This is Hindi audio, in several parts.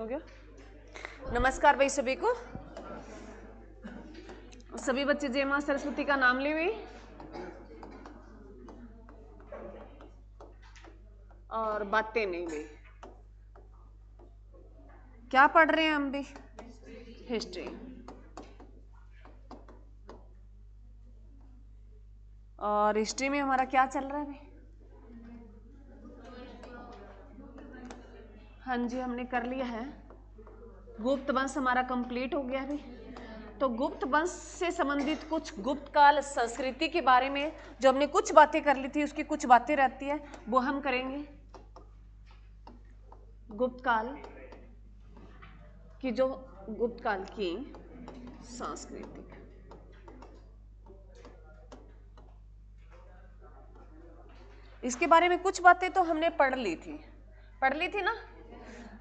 हो गया। नमस्कार भाई सभी को। सभी बच्चे जय मां सरस्वती का नाम ले हुए और बातें नहीं ली। क्या पढ़ रहे हैं हम भी? हिस्ट्री। और हिस्ट्री में हमारा क्या चल रहा है भाई? हाँ जी, हमने कर लिया है। गुप्त वंश हमारा कंप्लीट हो गया भाई। तो गुप्त वंश से संबंधित कुछ गुप्त काल संस्कृति के बारे में जो हमने कुछ बातें कर ली थी, उसकी कुछ बातें रहती है वो हम करेंगे। गुप्त काल की, जो गुप्त काल की संस्कृति, इसके बारे में कुछ बातें तो हमने पढ़ ली थी ना?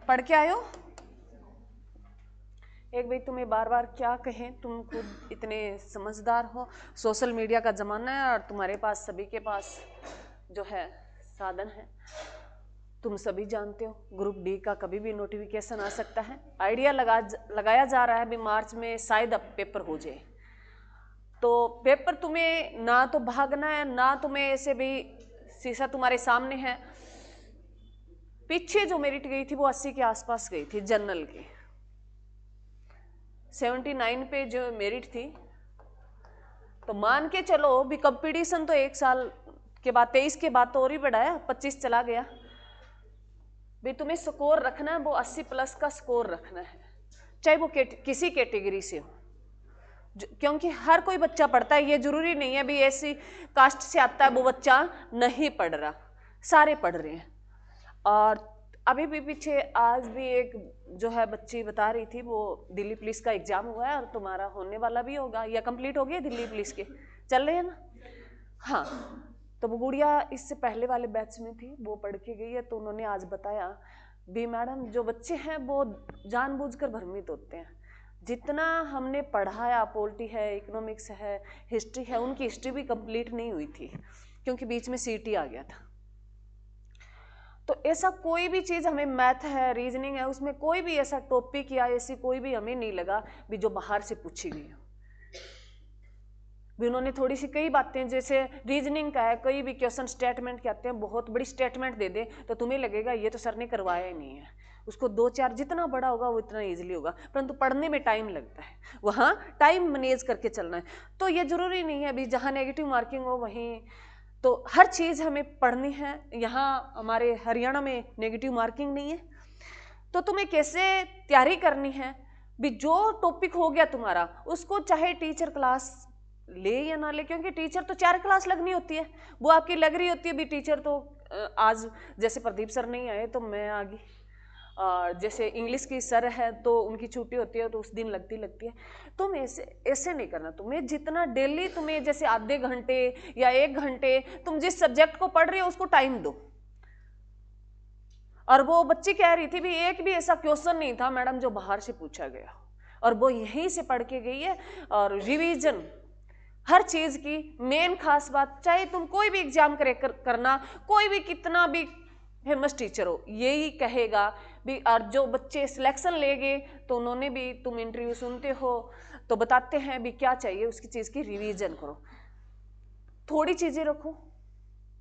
पढ़ के आयो? एक भाई तुम्हें बार बार क्या कहें, तुम खुद इतने समझदार हो। सोशल मीडिया का जमाना है और तुम्हारे पास, सभी के पास जो है साधन है। तुम सभी जानते हो ग्रुप डी का कभी भी नोटिफिकेशन आ सकता है। आइडिया लगाया जा रहा है भी मार्च में शायद अब पेपर हो जाए। तो पेपर तुम्हें ना तो भागना है, ना तुम्हें ऐसे भी शीशा तुम्हारे सामने है। पीछे जो मेरिट गई थी वो 80 के आसपास गई थी जनरल की। 79 पे जो मेरिट थी, तो मान के चलो भी कंपटीशन तो एक साल के बाद 23 के बाद तो और ही बढ़ाया, 25 चला गया भी। तुम्हें स्कोर रखना है वो 80 प्लस का स्कोर रखना है, चाहे वो किसी कैटेगरी से हो। क्योंकि हर कोई बच्चा पढ़ता है, ये जरूरी नहीं है भी ऐसी कास्ट से आता है वो बच्चा नहीं पढ़ रहा, सारे पढ़ रहे हैं। और अभी भी पीछे आज भी एक जो है बच्ची बता रही थी, वो दिल्ली पुलिस का एग्जाम हुआ है और तुम्हारा होने वाला भी होगा या कंप्लीट हो गया। दिल्ली पुलिस के चल रहे हैं ना? हाँ, तो वो गुड़िया इससे पहले वाले बैच में थी, वो पढ़ के गई है। तो उन्होंने आज बताया भी मैडम जो बच्चे हैं वो जानबूझकर भ्रमित होते हैं। जितना हमने पढ़ाया, पॉलिटी है, इकोनॉमिक्स है, हिस्ट्री है, उनकी हिस्ट्री भी कंप्लीट नहीं हुई थी क्योंकि बीच में सीटी आ गया था। तो ऐसा कोई भी चीज हमें, मैथ है, रीजनिंग है, उसमें कोई भी ऐसा टॉपिक या ऐसी कोई भी हमें नहीं लगा भी जो बाहर से पूछी गई हो। भी उन्होंने थोड़ी सी कई बातें, जैसे रीजनिंग का है, कोई भी क्वेश्चन स्टेटमेंट कहते हैं, बहुत बड़ी स्टेटमेंट दे दे तो तुम्हें लगेगा ये तो सर ने करवाया ही नहीं है। उसको 2-4 जितना बड़ा होगा वो इतना इजीली होगा, परंतु पढ़ने में टाइम लगता है, वहाँ टाइम मैनेज करके चलना है। तो ये जरूरी नहीं है अभी जहाँ नेगेटिव मार्किंग हो वहीं, तो हर चीज हमें पढ़नी है। यहाँ हमारे हरियाणा में नेगेटिव मार्किंग नहीं है। तो तुम्हें कैसे तैयारी करनी है भी, जो टॉपिक हो गया तुम्हारा उसको चाहे टीचर क्लास ले या ना ले, क्योंकि टीचर तो 4 क्लास लगनी होती है, वो आपकी लग रही होती है भी टीचर तो आज जैसे प्रदीप सर नहीं आए तो मैं आ गई, और जैसे इंग्लिश की सर है तो उनकी छुट्टी होती है तो उस दिन लगती है। तुम ऐसे नहीं करना। तुम्हें जितना डेली, तुम्हें जैसे आधे घंटे या 1 घंटे तुम जिस सब्जेक्ट को पढ़ रहे हो उसको टाइम दो। और वो बच्ची कह रही थी भी एक भी ऐसा क्वेश्चन नहीं था मैडम जो बाहर से पूछा गया, और वो यहीं से पढ़ के गई है। और रिवीजन हर चीज की मेन खास बात, चाहे तुम कोई भी एग्जाम करना, कोई भी कितना भी फेमस टीचर हो, यही कहेगा भी। और जो बच्चे सिलेक्शन लेंगे तो उन्होंने भी, तुम इंटरव्यू सुनते हो तो बताते हैं भी क्या चाहिए, उसकी चीज की रिवीजन करो, थोड़ी चीजें रखो।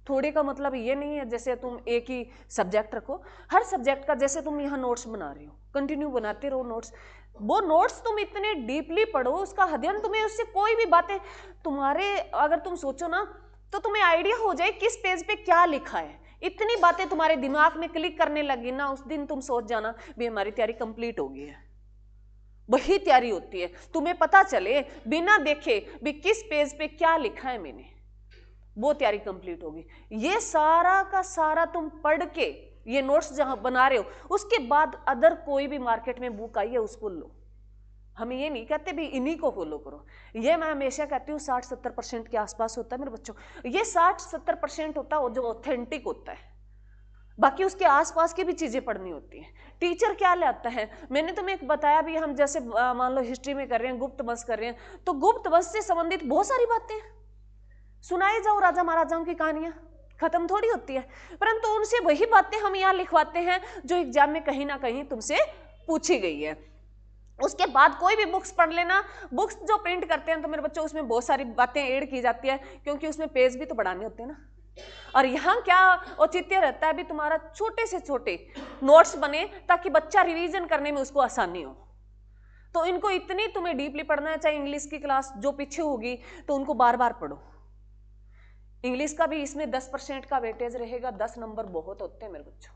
थोड़े का मतलब ये नहीं है जैसे तुम एक ही सब्जेक्ट रखो, हर सब्जेक्ट का, जैसे तुम यहाँ नोट्स बना रहे हो, कंटिन्यू बनाते रहो नोट्स। वो नोट्स तुम इतने डीपली पढ़ो, उसका अध्ययन, तुम्हें उससे कोई भी बातें तुम्हारे, अगर तुम सोचो ना तो तुम्हें आइडिया हो जाए किस पेज पे क्या लिखा है। इतनी बातें तुम्हारे दिमाग में क्लिक करने लगी ना, उस दिन तुम सोच जाना भी हमारी तैयारी कंप्लीट हो गई है। वही तैयारी होती है, तुम्हें पता चले बिना देखे भी किस पेज पे क्या लिखा है मैंने, वो तैयारी कंप्लीट होगी। ये सारा का सारा तुम पढ़ के ये नोट्स जहां बना रहे हो, उसके बाद अदर कोई भी मार्केट में बुक आई है उसको लो। हम ये नहीं कहते भी इन्हीं को फॉलो करो, ये मैं हमेशा कहती हूँ 60-70% के आसपास होता है मेरे बच्चों। ये 60-70% होता है जो ऑथेंटिक होता है, बाकी उसके आसपास की भी चीजें पढ़नी होती हैं। टीचर क्या लाता है, मैंने तुम्हें एक बताया भी, हम जैसे मान लो हिस्ट्री में कर रहे हैं, गुप्त वंश कर रहे हैं, तो गुप्त वंश से संबंधित बहुत सारी बातें सुनाए जाओ, राजा महाराजाओं की कहानियां खत्म थोड़ी होती है, परंतु उनसे वही बातें हम यहाँ लिखवाते हैं जो एग्जाम में कहीं ना कहीं तुमसे पूछी गई है। उसके बाद कोई भी बुक्स पढ़ लेना, बुक्स जो प्रिंट करते हैं तो मेरे बच्चों उसमें बहुत सारी बातें ऐड की जाती है, क्योंकि उसमें पेज भी तो बढ़ाने होते हैं ना। और यहाँ क्या औचित्य रहता है, अभी तुम्हारा छोटे से छोटे नोट्स बने ताकि बच्चा रिवीजन करने में उसको आसानी हो। तो इनको इतनी तुम्हें डीपली पढ़ना है, चाहे इंग्लिश की क्लास जो पीछे होगी तो उनको बार बार पढ़ो। इंग्लिश का भी इसमें 10% का वेटेज रहेगा, 10 नंबर बहुत होते हैं मेरे बच्चों।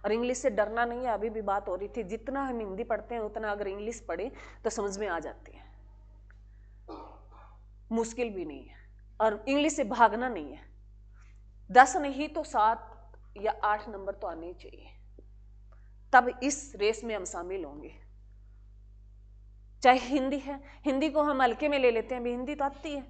और इंग्लिश से डरना नहीं है, अभी भी बात हो रही थी, जितना हम हिंदी पढ़ते हैं उतना अगर इंग्लिश पढ़े तो समझ में आ जाती है, मुश्किल भी नहीं है। और इंग्लिश से भागना नहीं है, 10 नहीं तो 7 या 8 नंबर तो आने ही चाहिए, तब इस रेस में हम शामिल होंगे। चाहे हिंदी है, हिंदी को हम हल्के में ले लेते हैं, अभी हिंदी तो आती है,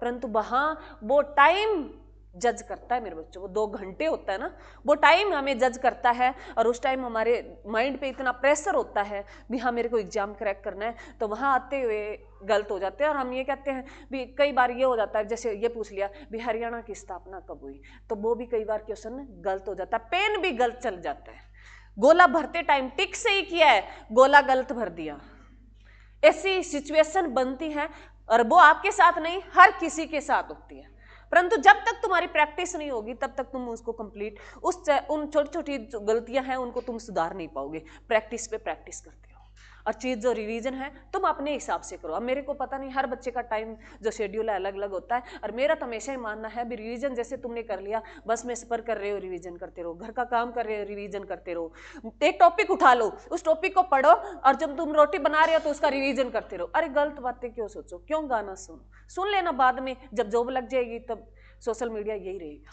परंतु वहां वो टाइम जज करता है मेरे बच्चों, वो 2 घंटे होता है ना, वो टाइम हमें जज करता है। और उस टाइम हमारे माइंड पे इतना प्रेशर होता है भी हाँ मेरे को एग्जाम क्रैक करना है, तो वहां आते हुए गलत हो जाते हैं। और हम ये कहते हैं भी कई बार ये हो जाता है, जैसे ये पूछ लिया भी हरियाणा की स्थापना कब हुई, तो वो भी कई बार क्वेश्चन गलत हो जाता है, पेन भी गलत चल जाता है। गोला भरते टाइम टिक से ही किया है, गोला गलत भर दिया, ऐसी सिचुएशन बनती है। और वो आपके साथ नहीं, हर किसी के साथ होती है, परंतु जब तक तुम्हारी प्रैक्टिस नहीं होगी तब तक तुम उसको कंप्लीट उन छोटी छोटी गलतियां हैं उनको तुम सुधार नहीं पाओगे। प्रैक्टिस पे प्रैक्टिस करते हो, और चीज जो रिवीजन है तुम अपने हिसाब से करो। अब मेरे को पता नहीं, हर बच्चे का टाइम जो शेड्यूल है अलग अलग होता है, और मेरा तो हमेशा ही मानना है भी रिवीजन जैसे तुमने कर लिया, बस में सफर कर रहे हो रिवीजन करते रहो, घर का काम कर रहे हो रिवीजन करते रहो, एक टॉपिक उठा लो उस टॉपिक को पढ़ो, और जब तुम रोटी बना रहे हो तो उसका रिवीजन करते रहो। अरे गलत बातें क्यों सोचो, क्यों गाना सुन लेना, बाद में जब जॉब लग जाएगी तब सोशल मीडिया यही रहेगा,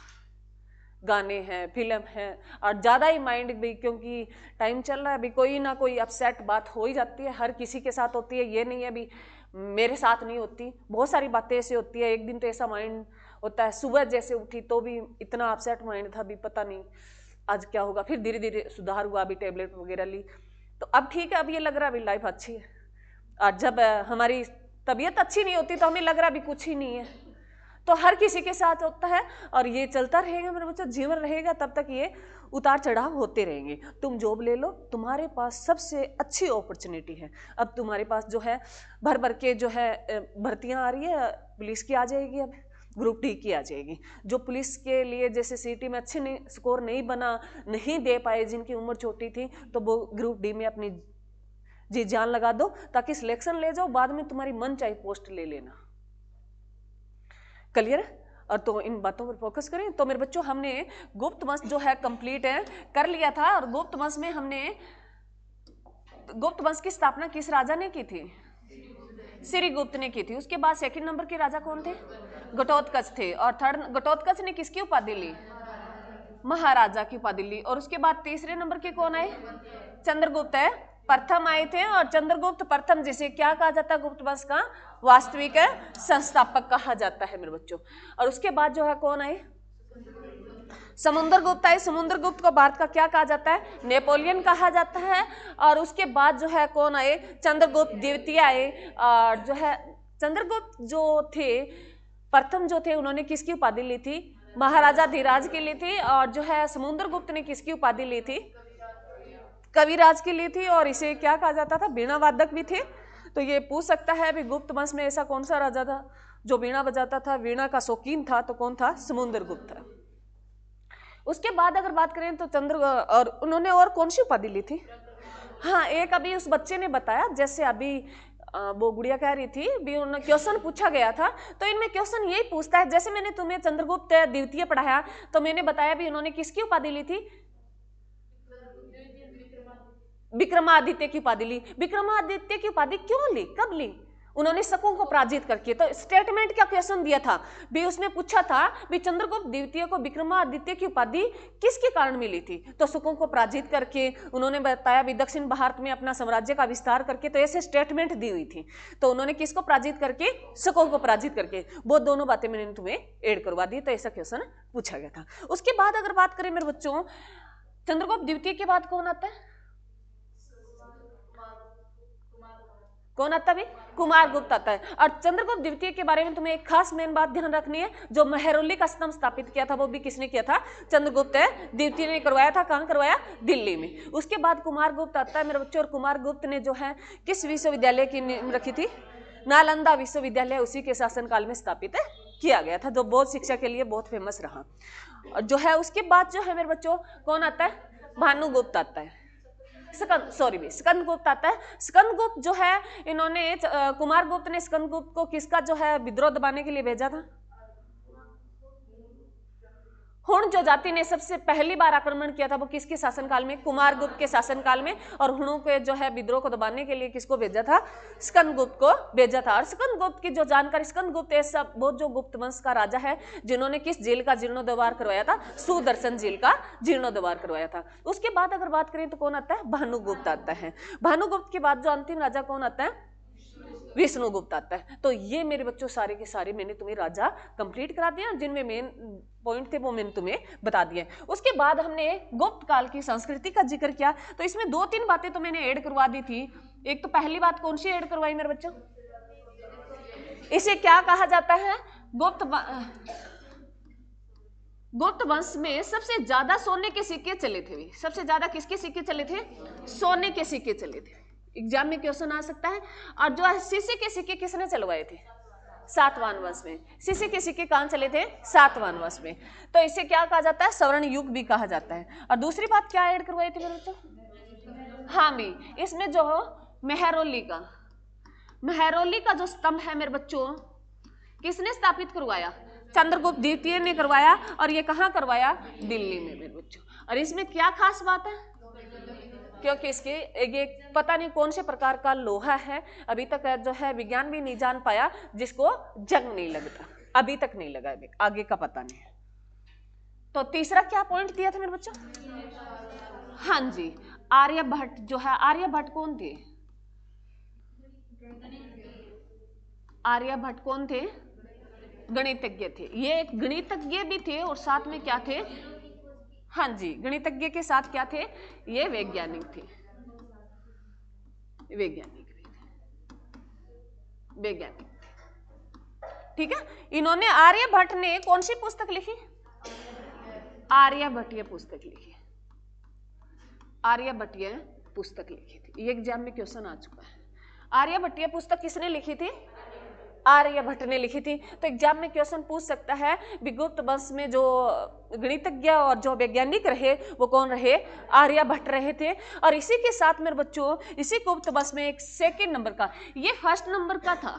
गाने हैं, फिल्म है, और ज़्यादा ही माइंड भी, क्योंकि टाइम चल रहा है अभी, कोई ना कोई अपसेट बात हो ही जाती है, हर किसी के साथ होती है, ये नहीं है अभी मेरे साथ नहीं होती, बहुत सारी बातें ऐसी होती है। एक दिन तो ऐसा माइंड होता है, सुबह जैसे उठी तो भी इतना अपसेट माइंड था, अभी पता नहीं आज क्या होगा, फिर धीरे धीरे सुधार हुआ, अभी टेबलेट वगैरह ली तो अब ठीक है, अब ये लग रहा है अभी लाइफ अच्छी है। और जब हमारी तबीयत अच्छी नहीं होती तो हमें लग रहा अभी कुछ ही नहीं है, तो हर किसी के साथ होता है, और ये चलता रहेगा मेरे बच्चों, जीवन रहेगा तब तक ये उतार चढ़ाव होते रहेंगे। तुम जॉब ले लो, तुम्हारे पास सबसे अच्छी अपॉर्चुनिटी है। अब तुम्हारे पास जो है भर भर के जो है भर्तियां आ रही है, पुलिस की आ जाएगी, अब ग्रुप डी की आ जाएगी। जो पुलिस के लिए जैसे सीटी में अच्छे स्कोर नहीं बना, नहीं दे पाए, जिनकी उम्र छोटी थी, तो वो ग्रुप डी में अपनी जी जान लगा दो ताकि सिलेक्शन ले जाओ, बाद में तुम्हारी मन चाहे पोस्ट ले लेना। क्लियर है? और तो इन बातों पर फोकस करें। तो मेरे बच्चों हमने गुप्त वंश जो है कंप्लीट है कर लिया था, और गुप्त वंश में हमने गुप्त वंश की स्थापना किस राजा ने की थी? श्रीगुप्त ने की थी। उसके बाद सेकंड नंबर के राजा कौन थे? घटोत्कच थे। और थर्ड, घटोत्कच ने किसकी उपाधि ली? महाराजा की उपाधि ली। और उसके बाद तीसरे नंबर के कौन आए? चंद्रगुप्त है प्रथम आए थे। और चंद्रगुप्त प्रथम जिसे क्या कहा जाता है? गुप्त वंश का वास्तविक संस्थापक कहा जाता है मेरे बच्चों। और उसके बाद जो है कौन आए? समुद्रगुप्त आए। समुद्रगुप्त को भारत का क्या कहा जाता है? नेपोलियन कहा जाता है। और उसके बाद जो है कौन आए? चंद्रगुप्त द्वितीय आए। और जो है चंद्रगुप्त जो थे प्रथम जो थे उन्होंने किसकी उपाधि ली थी? महाराजा धीराज की ली थी। और जो है समुद्रगुप्त ने किसकी उपाधि ली थी? कविराज की ली थी। और इसे क्या कहा जाता था? वीणा वादक भी थे। तो ये पूछ सकता है भी गुप्त वंश में ऐसा कौन सा राजा था जो वीणा बजाता था, वीणा का शौकीन था? तो कौन था? समुद्रगुप्त था। उसके बाद अगर बात करें तो और उन्होंने और कौन सी उपाधि ली थी? हाँ, एक अभी उस बच्चे ने बताया, जैसे अभी वो गुड़िया कह रही थी भी उन्हें क्वेश्चन पूछा गया था, तो इनमें क्वेश्चन यही पूछता है, जैसे मैंने तुम्हें चंद्रगुप्त द्वितीय पढ़ाया तो मैंने बताया भी उन्होंने किसकी उपाधि ली थी? विक्रमादित्य की उपाधि ली। विक्रमादित्य की उपाधि क्यों ली, कब ली? उन्होंने शकों को पराजित करके। तो स्टेटमेंट का क्वेश्चन दिया था भी, उसमें पूछा था भी चंद्रगुप्त द्वितीय को विक्रमादित्य की उपाधि किसके कारण मिली थी? तो शकों को पराजित करके उन्होंने बताया भी दक्षिण भारत में अपना साम्राज्य का विस्तार करके। तो ऐसे स्टेटमेंट दी हुई थी। तो उन्होंने किसको पराजित करके? शकों को पराजित करके। वो दोनों बातें मैंने तुम्हें ऐड करवा दी। तो ऐसा क्वेश्चन पूछा गया था। उसके बाद अगर बात करें मेरे बच्चों, चंद्रगुप्त द्वितीय के बाद कौन आता है? कौन आता है? कुमारगुप्त आता है। और चंद्रगुप्त द्वितीय के बारे में तुम्हें एक खास मेन बात ध्यान रखनी है, जो मेहरौली का स्तंभ स्थापित किया था वो भी किसने किया था? चंद्रगुप्त द्वितीय ने करवाया था। कहां करवाया? दिल्ली में। उसके बाद कुमारगुप्त आता है मेरे बच्चों, और कुमारगुप्त ने जो है किस विश्वविद्यालय की नींव रखी थी? नालंदा विश्वविद्यालय उसी के शासनकाल में स्थापित किया गया था, जो बौद्ध शिक्षा के लिए बहुत फेमस रहा। और जो है उसके बाद जो है मेरे बच्चों कौन आता है? भानुगुप्त आता है। स्कंदगुप्त आता है। स्कंदगुप्त जो है इन्होंने कुमारगुप्त ने स्कंदगुप्त को किसका जो है विद्रोह दबाने के लिए भेजा था? हुण जो जाति ने सबसे पहली बार आक्रमण किया था वो किसके शासनकाल में? कुमारगुप्त के शासनकाल में। और हुणों के जो है विद्रोह को दबाने के लिए किसको भेजा था? स्कंदगुप्त को भेजा था। और स्कंदगुप्त की जो जानकारी, स्कंदगुप्त ऐसा वो जो गुप्त वंश का राजा है जिन्होंने किस जेल का जीर्णोद्धार करवाया था? सुदर्शन जेल का जीर्णोद्धार करवाया था। उसके बाद अगर बात करें तो कौन आता है? भानुगुप्त आता है। भानुगुप्त के बाद जो अंतिम राजा कौन आता है? विष्णुगुप्त आता है। तो ये मेरे बच्चों सारे के सारे मैंने तुम्हें राजा कंप्लीट करा दिया, जिनमें मेन पॉइंट थे वो मैंने तुम्हें बता दिए। उसके बाद हमने गुप्त काल की संस्कृति का जिक्र किया, तो इसमें 2-3 बातें तो मैंने ऐड करवा दी थी। एक तो पहली बात कौन सी ऐड करवाई मेरे बच्चों? इसे क्या कहा जाता है? गुप्त वंश में सबसे ज्यादा सोने के सिक्के चले थे। सबसे ज्यादा किसके सिक्के चले थे? सोने के सिक्के चले थे। एग्जाम में क्वेश्चन आ सकता है। और जो सीसे के सिक्के किसने चलवाए थे? सातवाहन वंश में। सीसे के सिक्के कहां चले थे? सातवाहन वंश में। तो इसे क्या कहा जाता है? स्वर्ण युग भी कहा जाता है। और दूसरी बात क्या ऐड करवाई थी मेरे बच्चों? हाँ भी, इसमें जो मेहरौली का जो स्तंभ है मेरे बच्चों किसने स्थापित करवाया? चंद्रगुप्त द्वितीय ने करवाया। और ये कहां करवाया? दिल्ली में मेरे बच्चों। और इसमें क्या खास बात है? क्योंकि इसके ये पता नहीं कौन से प्रकार का लोहा है, अभी तक जो है विज्ञान भी नहीं जान पाया, जिसको जंग नहीं लगता, अभी तक नहीं लगा, आगे का पता नहीं है। तो तीसरा क्या पॉइंट दिया था मेरे बच्चों? हाँ जी, आर्यभट्ट जो है, आर्यभट्ट कौन थे? आर्यभट्ट कौन थे? गणितज्ञ थे। ये एक गणितज्ञ भी थे और साथ में क्या थे? हाँ जी, गणितज्ञ के साथ क्या थे? ये वैज्ञानिक थे। वैज्ञानिक, ठीक है। इन्होंने आर्यभट्ट ने कौन सी पुस्तक लिखी? आर्यभट्टीय पुस्तक लिखी। आर्यभट्टीय पुस्तक लिखी थी। ये एग्जाम में क्वेश्चन आ चुका है। आर्यभट्टीय पुस्तक किसने लिखी थी? आर्यभट्ट ने लिखी थी। तो एग्जाम में क्वेश्चन पूछ सकता है गुप्त वंश में जो गणितज्ञ और जो वैज्ञानिक रहे वो कौन रहे? आर्यभट्ट रहे थे। और इसी के साथ मेरे बच्चों इसी गुप्त वंश में एक सेकंड नंबर का, ये फर्स्ट नंबर का था,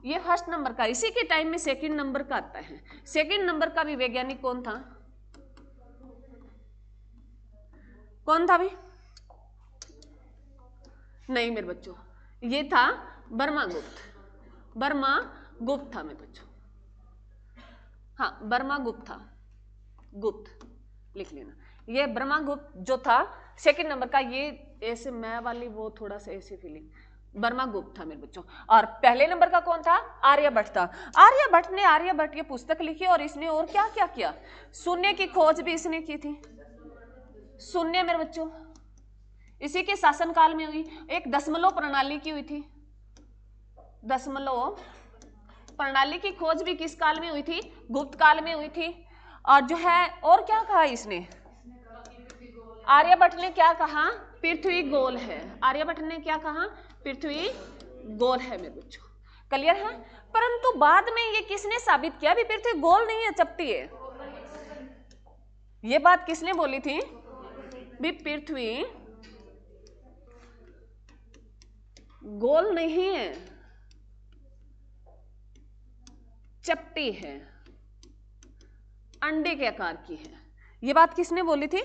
ये फर्स्ट नंबर का, इसी के टाइम में सेकंड नंबर का आता है। सेकंड नंबर का भी वैज्ञानिक कौन था? कौन था भी? नहीं मेरे बच्चों, ये था बर्मागुप्त। बर्मागुप्त था मेरे बच्चों। हाँ, बर्मागुप्त था। गुप्त लिख लेना। ये बर्मागुप्त जो था सेकंड नंबर का, ये ऐसे मैं वाली वो थोड़ा सा ऐसे फीलिंग, बर्मागुप्त था मेरे बच्चों। और पहले नंबर का कौन था? आर्यभट्ट था। आर्यभट्ट ने आर्यभट्ट ये पुस्तक लिखी और इसने और क्या क्या किया? शून्य की खोज भी इसने की थी। शून्य मेरे बच्चों इसी के शासनकाल में हुई। एक दशमलव प्रणाली की हुई थी। दशमलव प्रणाली की खोज भी किस काल में हुई थी? गुप्त काल में हुई थी। और जो है और क्या कहा इसने? आर्यभट्ट ने क्या कहा? पृथ्वी गोल है। आर्यभट्ट ने क्या कहा? पृथ्वी गोल है मेरे बच्चों। क्लियर है? परंतु बाद में ये किसने साबित किया भी पृथ्वी गोल नहीं है, चपटी है? ये बात किसने बोली थी भी पृथ्वी गोल नहीं है, चपटी है, अंडे के आकार की है। ये बात किसने बोली थी?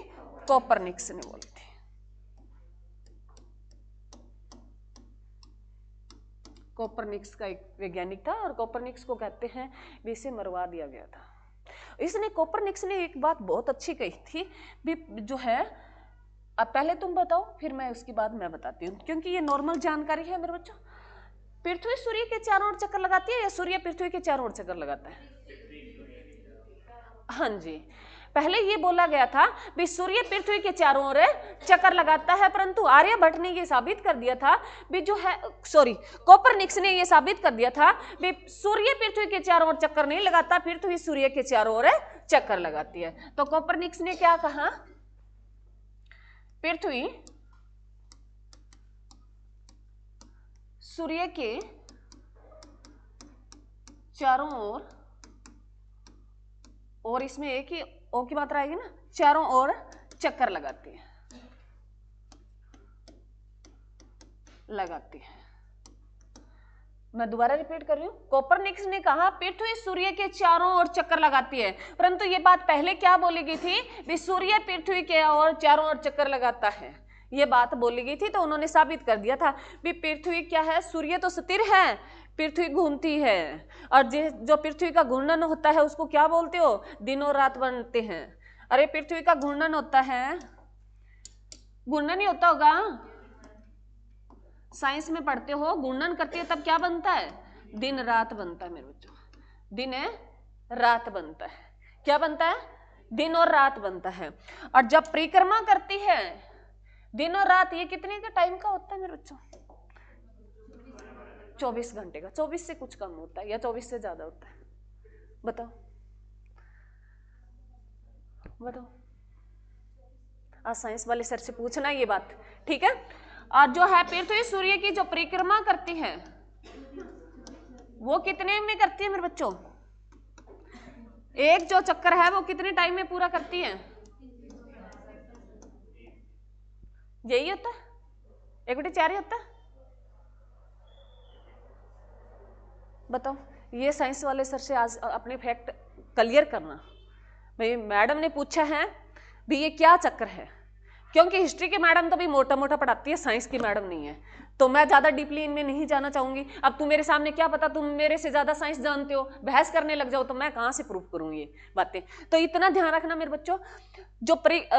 कोपरनिकस ने बोली थी। कोपरनिकस का एक वैज्ञानिक था और कोपरनिकस को कहते हैं भी इसे मरवा दिया गया था। इसने कोपरनिकस ने एक बात बहुत अच्छी कही थी भी जो है, अब पहले तुम बताओ फिर मैं उसके बाद मैं बताती हूँ, क्योंकि ये नॉर्मल जानकारी है मेरे बच्चों। पृथ्वी सूर्य के चारों ओर चक्कर लगाती है या सूर्य पृथ्वी के चारों ओर चक्कर लगाता है? हाँ जी, पहले ये बोला गया था भी सूर्य पृथ्वी के चारों ओर चक्कर लगाता है, परंतु आर्यभट्ट ने ये साबित कर दिया था भी जो है कोपरनिकस ने ये साबित कर दिया था भी सूर्य पृथ्वी के चारों ओर चक्कर नहीं लगाता, पृथ्वी सूर्य के चारों ओर चक्कर लगाती है। तो कोपरनिकस ने क्या कहा, पृथ्वी सूर्य के चारों ओर, और इसमें एक ही ओ की मात्रा आएगी ना, चारों ओर चक्कर लगाती है, मैं दोबारा रिपीट कर रही हूं। कोपरनिकस ने कहा पृथ्वी सूर्य के चारों ओर चक्कर लगाती है, परंतु ये बात पहले क्या बोली गई थी भी सूर्य पृथ्वी के और चारों ओर चक्कर लगाता है, ये बात बोली गई थी। तो उन्होंने साबित कर दिया था भी पृथ्वी क्या है, सूर्य तो स्थिर है, पृथ्वी घूमती है, और जो पृथ्वी का घूर्णन होता है उसको क्या बोलते हो, दिन और रात बनते हैं। अरे पृथ्वी का घूर्णन होता है, घूर्णन ही होता होगा, साइंस में पढ़ते हो, घूर्णन करती है तब क्या बनता है, दिन रात बनता है मेरे बच्चों, दिन रात बनता है, क्या बनता है, दिन और रात बनता है। और जब परिक्रमा करती है दिन और रात, ये कितने का टाइम का होता है मेरे बच्चों, 24 घंटे का, 24 से कुछ कम होता है या 24 से ज्यादा होता है, बताओ बताओ, आज साइंस वाले सर से पूछना ये बात, ठीक है। और जो है पृथ्वी सूर्य की जो परिक्रमा करती है वो कितने में करती है मेरे बच्चों, एक जो चक्कर है वो कितने टाइम में पूरा करती है, यही होता है, 1/4 ही होता है, बताओ। ये साइंस वाले सर से आज अपने फैक्ट क्लियर करना, भाई मैडम ने पूछा है भी ये क्या चक्कर है, क्योंकि हिस्ट्री के मैडम तो भी मोटा मोटा पढ़ाती है, साइंस की मैडम नहीं है, तो मैं ज्यादा डीपली इनमें नहीं जाना चाहूंगी। अब तुम मेरे सामने क्या पता तुम मेरे से ज्यादा साइंस जानते हो, बहस करने लग जाओ तो मैं कहां से प्रूफ करूं ये बातें। तो इतना ध्यान रखना मेरे बच्चों, जो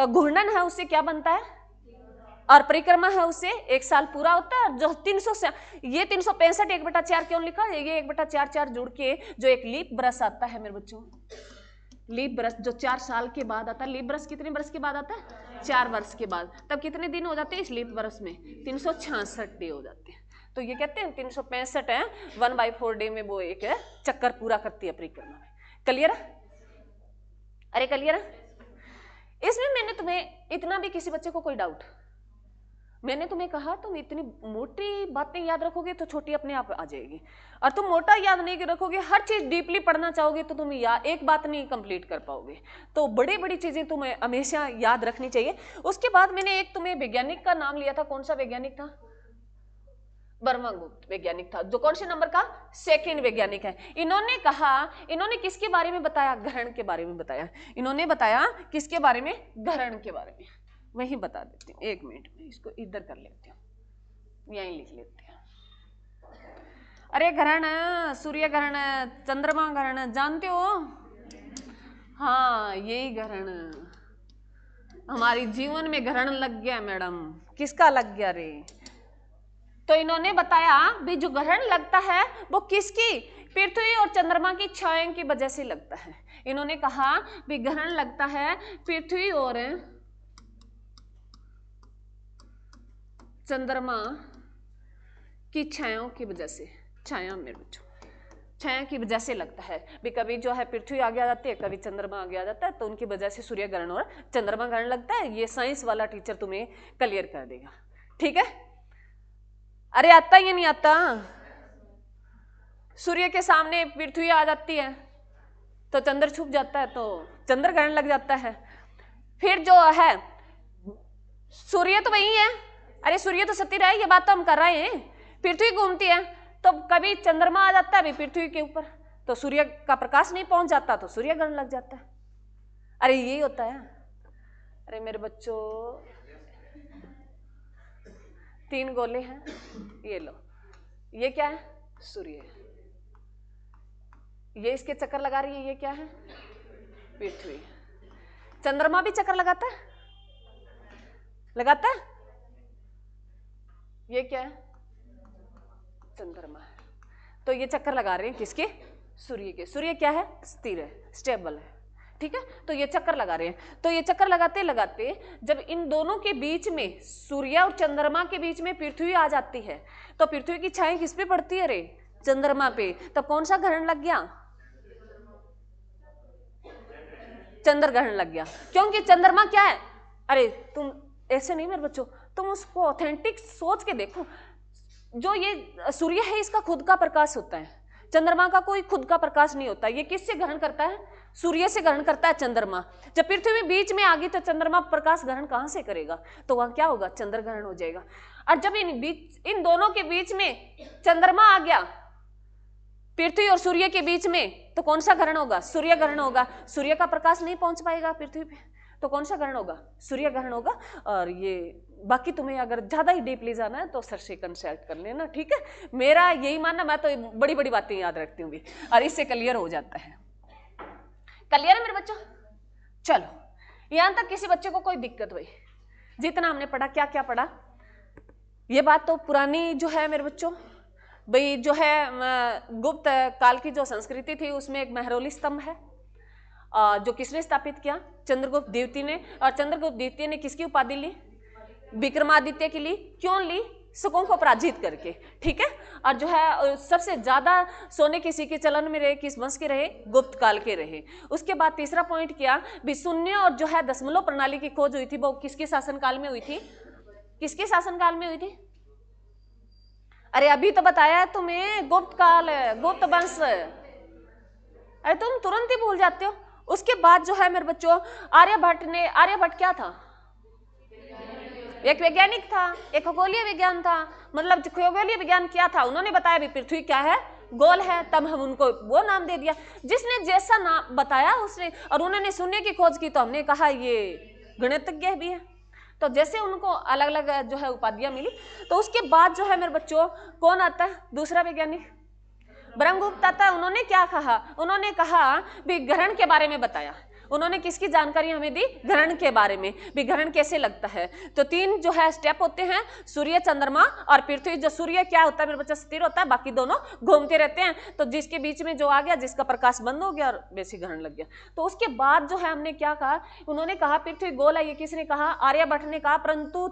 घूर्णन है उससे क्या बनता है, और परिक्रमा है उससे 1 साल पूरा होता है। जो 300 ये 365 1/4 क्यों लिखा है, ये 1/4 जुड़ के जो एक लीप बरस आता है मेरे बच्चों, लीप बरस जो 4 साल के बाद आता है, लीप बरस कितने बरस के बाद आता है, 4 वर्ष के बाद, तब कितने दिन हो जाते हैं इस लीप बरस में, 366 डे हो जाते हैं। तो ये कहते हैं 365 है, 1/4 डे में वो एक चक्कर पूरा करती है परिक्रमा में। क्लियर है, अरे क्लियर है। इसमें मैंने तुम्हें इतना भी किसी बच्चे को कोई डाउट, मैंने तुम्हें कहा तुम इतनी मोटी बातें याद रखोगे तो छोटी अपने आप आ जाएगी, और तुम मोटा याद नहीं रखोगे, हर चीज डीपली पढ़ना चाहोगे तो तुम एक बात नहीं कंप्लीट कर पाओगे। तो बड़ी बड़ी चीजें तुम्हें हमेशा याद रखनी चाहिए। उसके बाद मैंने एक तुम्हें वैज्ञानिक का नाम लिया था, कौन सा वैज्ञानिक था, ब्रह्मगुप्त वैज्ञानिक था, जो कौन से नंबर का, 2nd वैज्ञानिक है। इन्होंने कहा, इन्होंने किसके बारे में बताया, ग्रहण के बारे में बताया। इन्होंने बताया किसके बारे में, ग्रहण के बारे में। वही बता देती हूँ, 1 मिनट में इसको इधर कर लेती हूँ, यहीं लिख लेते हैं। अरे ग्रहण, सूर्य ग्रहण, चंद्रमा ग्रहण जानते हो, हाँ यही ग्रहण, हमारी जीवन में ग्रहण लग गया मैडम, किसका लग गया रे। तो इन्होंने बताया भी जो ग्रहण लगता है वो किसकी, पृथ्वी और चंद्रमा की छाया की वजह से लगता है। इन्होंने कहा भी ग्रहण लगता है पृथ्वी और चंद्रमा की छायाओं की वजह से, छाया मेरे बच्चों, छाया की वजह से लगता है भी। कभी जो है पृथ्वी आगे आ जाती है, कभी चंद्रमा आगे आ जाता है, तो उनकी वजह से सूर्य ग्रहण और चंद्रमा ग्रहण लगता है। ये साइंस वाला टीचर तुम्हें क्लियर कर देगा, ठीक है। अरे आता या नहीं आता, सूर्य के सामने पृथ्वी आ जाती है तो चंद्र छुप जाता है, तो चंद्र ग्रहण लग जाता है। फिर जो है सूर्य तो वही है, अरे सूर्य तो स्थिर है, ये बात तो हम कर रहे हैं, पृथ्वी घूमती है, तो कभी चंद्रमा आ जाता है पृथ्वी के ऊपर, तो सूर्य का प्रकाश नहीं पहुंच जाता तो सूर्य ग्रहण लग जाता है। अरे यही होता है। अरे मेरे बच्चों 3 गोले हैं, ये लो, ये क्या है, सूर्य, ये इसके चक्कर लगा रही है, ये क्या है, पृथ्वी। चंद्रमा भी चक्कर लगाता है, लगाता है, ये क्या है, चंद्रमा है। तो ये चक्कर लगा रहे हैं किसके, सूर्य के। सूर्य क्या है, स्थिर है, स्टेबल है, ठीक है। तो ये चक्कर लगा रहे हैं, तो ये चक्कर लगाते लगाते जब इन दोनों के बीच में, सूर्य और चंद्रमा के बीच में पृथ्वी आ जाती है, तो पृथ्वी की छाया किस पे पड़ती है रे? चंद्रमा पे। तब कौन सा ग्रहण लग गया? चंद्र ग्रहण लग गया। क्योंकि चंद्रमा क्या है, अरे तुम ऐसे नहीं मेरे बच्चों, तुम उसको ऑथेंटिक सोच के देखो। जो ये सूर्य है इसका खुद का प्रकाश होता है, चंद्रमा का कोई खुद का प्रकाश नहीं होता। ये किससे ग्रहण करता है? सूर्य से ग्रहण करता है चंद्रमा। जब पृथ्वी बीच में आ गई तो चंद्रमा प्रकाश ग्रहण कहां से करेगा? तो वहां क्या होगा? चंद्र ग्रहण हो जाएगा। और जब इन दोनों के बीच में चंद्रमा आ गया, पृथ्वी और सूर्य के बीच में, तो कौन सा ग्रहण होगा? सूर्य ग्रहण होगा। सूर्य का प्रकाश नहीं पहुंच पाएगा पृथ्वी पे, तो कौन सा ग्रहण होगा? सूर्य ग्रहण होगा। और ये बाकी तुम्हें अगर ज्यादा ही डीपली जाना है तो सर से कंसल्ट कर लेना, ठीक है। मेरा यही मानना, मैं तो बड़ी बड़ी बातें याद रखती हूँ और इससे क्लियर हो जाता है। क्लियर है मेरे बच्चों? चलो यहां तक किसी बच्चे को कोई दिक्कत हुई? जितना हमने पढ़ा, क्या क्या पढ़ा? ये बात तो पुरानी जो है मेरे बच्चों, भाई जो है गुप्त काल की जो संस्कृति थी उसमें एक महरौली स्तंभ है, जो किसने स्थापित किया? चंद्रगुप्त द्वितीय ने। और चंद्रगुप्त द्वितीय ने किसकी उपाधि ली? विक्रमादित्य की ली। क्यों ली? शकों को पराजित करके, ठीक है। और जो है सबसे ज्यादा सोने के सिक्के चलन में रहे किस वंश के रहे? गुप्त काल के रहे। उसके बाद तीसरा पॉइंट किया भी शून्य और जो है दशमलव प्रणाली की खोज हुई थी वो किसके शासनकाल में हुई थी? किसके शासनकाल में हुई थी? अरे अभी तो बताया है तुम्हें, गुप्त काल, गुप्त वंश। अरे तुम तुरंत ही भूल जाते हो। उसके बाद जो है मेरे बच्चों आर्यभट्ट क्या था? एक वैज्ञानिक था, एक खगोलीय विज्ञान था। मतलब खगोलीय विज्ञान क्या था? उन्होंने बताया भी पृथ्वी क्या है? गोल है। तब हम उनको वो नाम दे दिया, जिसने जैसा नाम बताया उसने। और उन्होंने शून्य की खोज की तो हमने कहा ये गणितज्ञ भी है। तो जैसे उनको अलग अलग जो है उपाधियां मिली। तो उसके बाद जो है मेरे बच्चों कौन आता है? दूसरा वैज्ञानिक ब्रह्मगुप्त आता है। उन्होंने क्या कहा? उन्होंने कहा भी ग्रहण के बारे में बताया। उन्होंने किसकी जानकारी हमें दी? ग्रहण के बारे में, भी ग्रहण कैसे लगता है। तो तीन जो है स्टेप होते हैं, सूर्य, चंद्रमा और पृथ्वी। जो सूर्य क्या होता है मेरे बच्चा? स्थिर होता है, बाकी दोनों घूमते रहते हैं। तो जिसके बीच में जो आ गया, जिसका प्रकाश बंद हो गया और वैसे ग्रहण लग गया। तो उसके बाद जो है हमने क्या कहा? उन्होंने कहा पृथ्वी गोल है। ये किसने कहा? आर्यभट्ट ने कहा। परंतु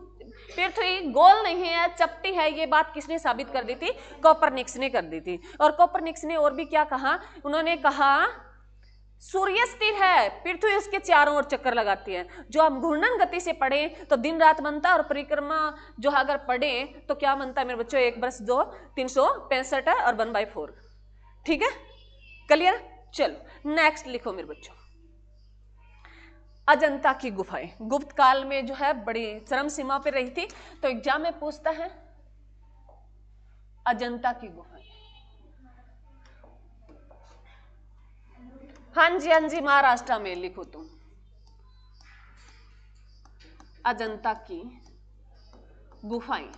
पृथ्वी गोल नहीं है, चपटी है। ये बात किसने साबित कर दी थी? कोपरनिकस ने कर दी थी। और कोपरनिकस ने और भी क्या कहा? उन्होंने कहा सूर्य स्थिर है, पृथ्वी उसके चारों ओर चक्कर लगाती है। जो हम घूर्णन गति से पढ़े तो दिन रात बनता है, और परिक्रमा जो अगर पढ़े तो क्या बनता है मेरे बच्चों? एक वर्ष जो 365 है और 1/4, ठीक है। क्लियर? चलो नेक्स्ट लिखो मेरे बच्चों। अजंता की गुफाएं गुप्त काल में जो है बड़ी चरम सीमा पे रही थी। तो एग्जाम में पूछता है अजंता की गुफाएं। हाँ जी, महाराष्ट्र में लिखो तुम अजंता की गुफाएं।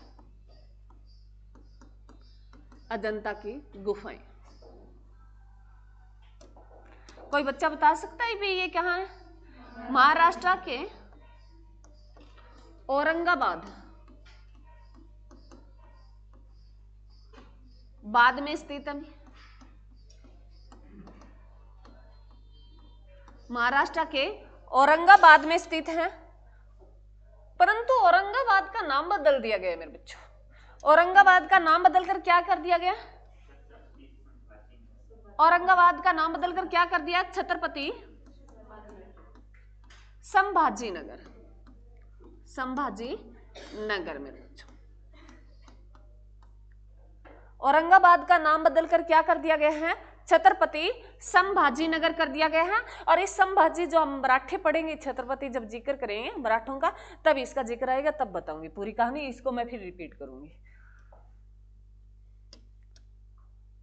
अजंता की गुफाएं कोई बच्चा बता सकता है भी ये कहाँ है? महाराष्ट्र के औरंगाबाद बाद में स्थित है। महाराष्ट्र के औरंगाबाद में स्थित है। परंतु औरंगाबाद का नाम बदल दिया गया मेरे बच्चों। औरंगाबाद का नाम बदलकर क्या कर दिया गया? औरंगाबाद का नाम बदलकर क्या कर दिया? छत्रपति संभाजी नगर। संभाजी नगर मेरे बच्चों। औरंगाबाद का नाम बदलकर क्या कर दिया गया है? छत्रपति संभाजी नगर कर दिया गया है। और इस संभाजी जो हम मराठे पढ़ेंगे, छत्रपति जब जिक्र करेंगे मराठों का, तब इसका जिक्र आएगा, तब बताऊंगी पूरी कहानी। इसको मैं फिर रिपीट करूंगी।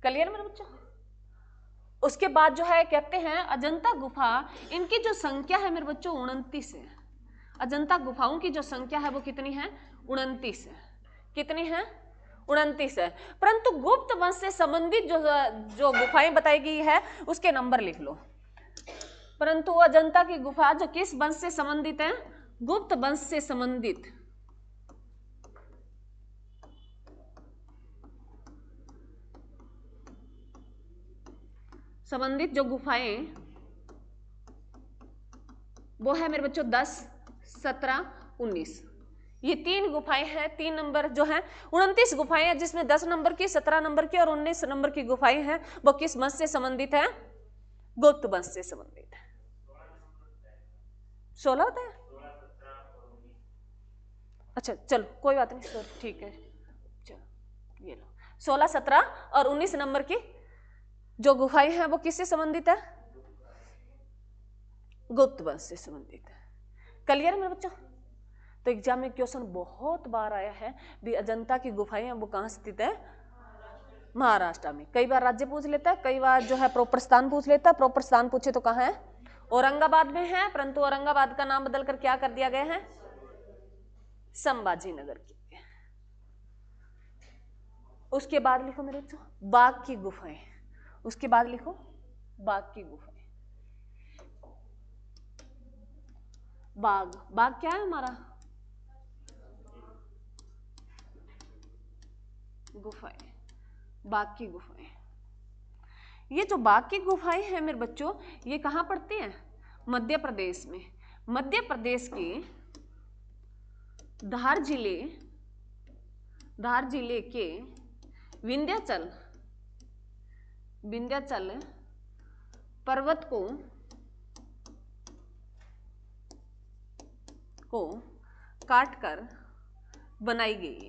क्लियर मेरे बच्चों? उसके बाद जो है कहते हैं अजंता गुफा, इनकी जो संख्या है मेरे बच्चों 29 है। अजंता गुफाओं की जो संख्या है वो कितनी है? 29 है। कितनी है? 29 है। परंतु गुप्त वंश से संबंधित जो गुफाएं बताई गई है उसके नंबर लिख लो। परंतु अजंता की गुफा जो किस वंश से संबंधित है? गुप्त वंश से संबंधित। संबंधित जो गुफाएं वो है मेरे बच्चों 10, 17, 19। ये 3 गुफाएं हैं, 3 नंबर जो है 29 गुफाएं हैं, जिसमें 10 नंबर की, 17 नंबर की और 19 नंबर की गुफाएं हैं। वो किस वंश से संबंधित है? गुप्त वंश से संबंधित है। 16 होता है? अच्छा चलो कोई बात नहीं, सर ठीक है। चलो ये लो 16, 17 और 19 नंबर की जो गुफाएं हैं वो किससे संबंधित है? गुप्त वंश से संबंधित है। क्लियर है मेरे बच्चों? तो एग्जाम में क्वेश्चन बहुत बार आया है भी अजंता की गुफाएं हैं वो कहाँ स्थित है? महाराष्ट्र में। कई बार राज्य पूछ लेता है, कई बार जो है प्रॉपर स्थान पूछ लेता है। प्रॉपर स्थान पूछे तो कहाँ है? औरंगाबाद में है, परंतु औरंगाबाद का नाम बदलकर क्या कर दिया गया है? संभाजी नगर की। उसके बाद लिखो मेरे बच्चों बाघ की गुफाएं। उसके बाद लिखो बाघ की गुफाएं। बाघ, बाघ क्या है हमारा? गुफाएं, बाघ की गुफाएं। ये जो बाघ की गुफाएं हैं मेरे बच्चों, ये कहाँ पड़ती हैं? मध्य प्रदेश में। मध्य प्रदेश के धार जिले के विंध्याचल पर्वत को काटकर बनाई गई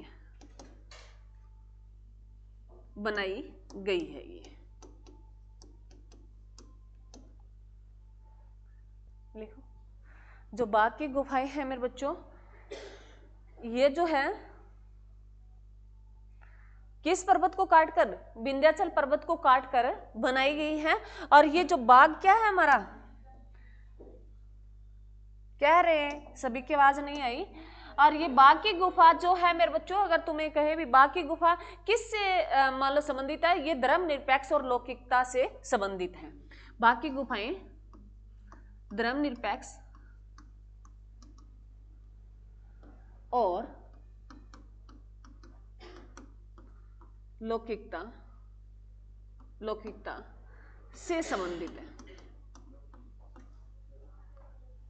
है ये। लिखो जो बाघ की गुफाएं हैं मेरे बच्चों, ये जो है किस पर्वत को काटकर? विंध्याचल पर्वत को काटकर बनाई गई है। और ये जो बाघ क्या है हमारा? कह रहे हैं सभी की आवाज नहीं आई। और ये बाघ की गुफा जो है मेरे बच्चों, अगर तुम्हें कहे भी बाघ की गुफा किससे मान लो संबंधित है, ये धर्म निरपेक्ष और लौकिकता से संबंधित है। बाघ की गुफाएं धर्म निरपेक्ष और लौकिकता से संबंधित है।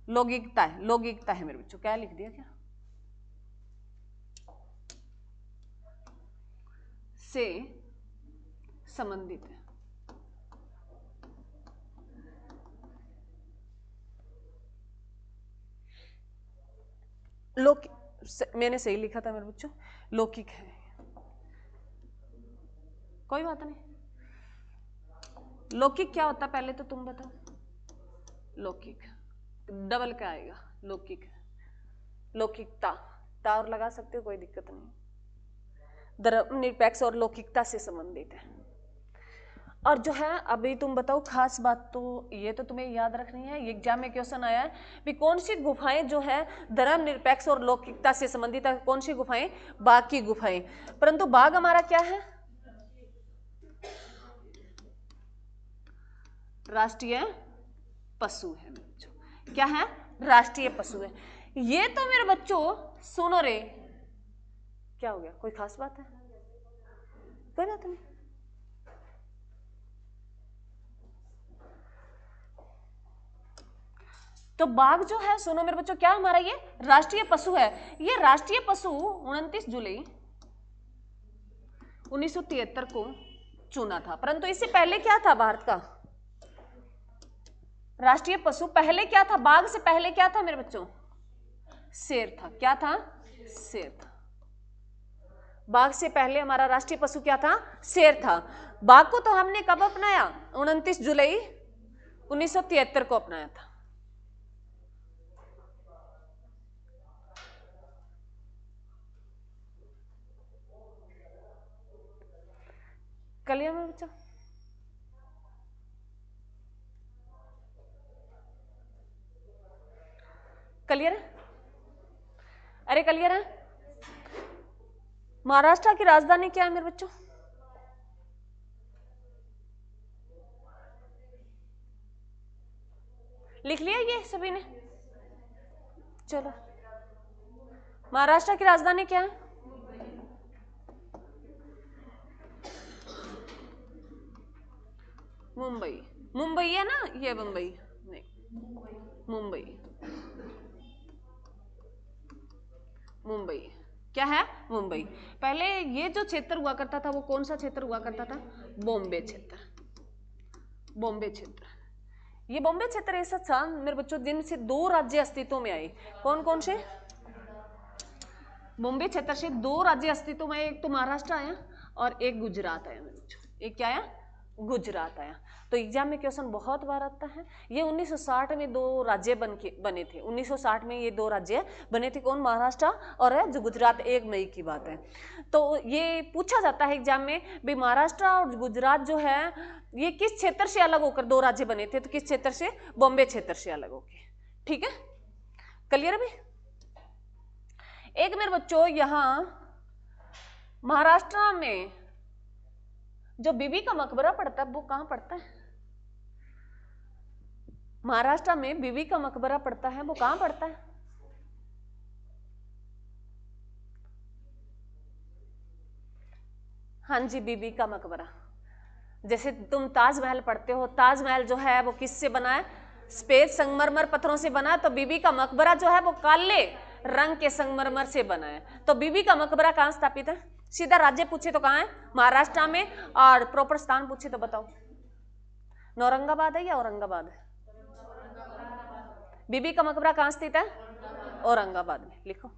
लौकिकता है मेरे बच्चों। क्या लिख दिया? क्या से संबंधित है। मैंने सही लिखा था मेरे बच्चों, लौकिक है। कोई बात नहीं। लौकिक क्या होता है पहले तो तुम बताओ? लौकिक डबल क्या आएगा? लौकिकता और लगा सकते हो, कोई दिक्कत नहीं। धर्म निरपेक्ष और लौकिकता से संबंधित है। और जो है अभी तुम बताओ खास बात, तो ये तो तुम्हें याद रखनी है, ये एग्जाम में क्वेश्चन आया है भी कौन सी गुफाएं जो है धर्म निरपेक्ष और लौकिकता से संबंधित है? कौन सी गुफाएं? बाघ की गुफाएं। परंतु बाघ हमारा क्या है? राष्ट्रीय पशु है। क्या है? राष्ट्रीय पशु है। ये तो मेरे बच्चों सुनो रे, क्या हो गया? कोई खास बात है? कोई बात नहीं। तो बाघ जो है सुनो मेरे बच्चों, क्या हमारा ये राष्ट्रीय पशु है। ये राष्ट्रीय पशु 29 जुलाई 1973 को चुना था। परंतु इससे पहले क्या था भारत का राष्ट्रीय पशु? पहले क्या था? बाघ से पहले क्या था मेरे बच्चों? शेर था। क्या था? शेर था। बाघ से पहले हमारा राष्ट्रीय पशु क्या था? शेर था। बाघ को तो हमने कब अपनाया? 29 जुलाई 1973 को अपनाया था। क्लियर है बच्चा? क्लियर है? अरे क्लियर है? महाराष्ट्र की राजधानी क्या है मेरे बच्चों? लिख लिया ये सभी ने? चलो, महाराष्ट्र की राजधानी क्या है? मुंबई। मुंबई है ना? ये मुंबई नहीं, मुंबई। मुंबई। क्या है? मुंबई। पहले ये जो क्षेत्र हुआ करता था वो कौन सा क्षेत्र हुआ करता था? बॉम्बे क्षेत्र। बॉम्बे क्षेत्र, ये बॉम्बे क्षेत्र ऐसा था मेरे बच्चों जिनसे 2 राज्य अस्तित्व में आए। कौन कौन से? बॉम्बे क्षेत्र से 2 राज्य अस्तित्व में आए, एक तो महाराष्ट्र आया और एक गुजरात आया मेरे बच्चों। एक क्या आया? गुजरात आया। तो एग्जाम में क्वेश्चन बहुत बार आता है। ये 1960 में 2 राज्य बने थे। 1960 में ये 2 राज्य बने थे। कौन? महाराष्ट्र और जो गुजरात। 1 मई की बात है। तो ये पूछा जाता है एग्जाम में भी महाराष्ट्र और गुजरात जो है ये किस क्षेत्र से अलग होकर 2 राज्य बने थे? तो किस क्षेत्र से? बॉम्बे क्षेत्र से अलग होके। ठीक है, क्लियर है? एक मेरे बच्चों यहां महाराष्ट्र में जो बीबी का मकबरा पड़ता है वो कहां पड़ता है? महाराष्ट्र में बीबी का मकबरा पड़ता है, वो कहां पड़ता है? हाँ जी, बीबी का मकबरा। जैसे तुम ताजमहल पढ़ते हो, ताजमहल जो है वो किससे बना है? सफेद संगमरमर पत्थरों से बना। तो बीबी का मकबरा जो है वो काले रंग के संगमरमर से बना है। तो बीबी का मकबरा कहां स्थापित है? सीधा राज्य पूछे तो कहां है? महाराष्ट्र में। और प्रॉपर स्थान पूछे तो बताओ, औरंगाबाद है या औरंगाबाद है? बीबी का मकबरा कहां स्थित है? औरंगाबाद में। लिखो,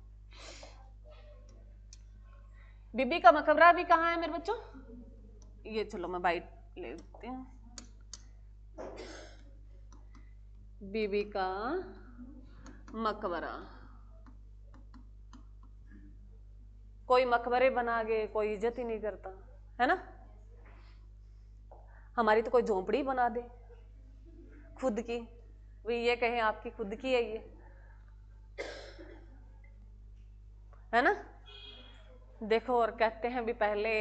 बीबी का मकबरा भी कहां है मेरे बच्चों? ये चलो मैं बाइट ले लेती हूं। बीबी का मकबरा। कोई मकबरे बना के कोई इज्जत ही नहीं करता है ना। हमारी तो कोई झोंपड़ी बना दे खुद की, वे ये कहें आपकी खुद की है, ये है ना। देखो, और कहते हैं भी पहले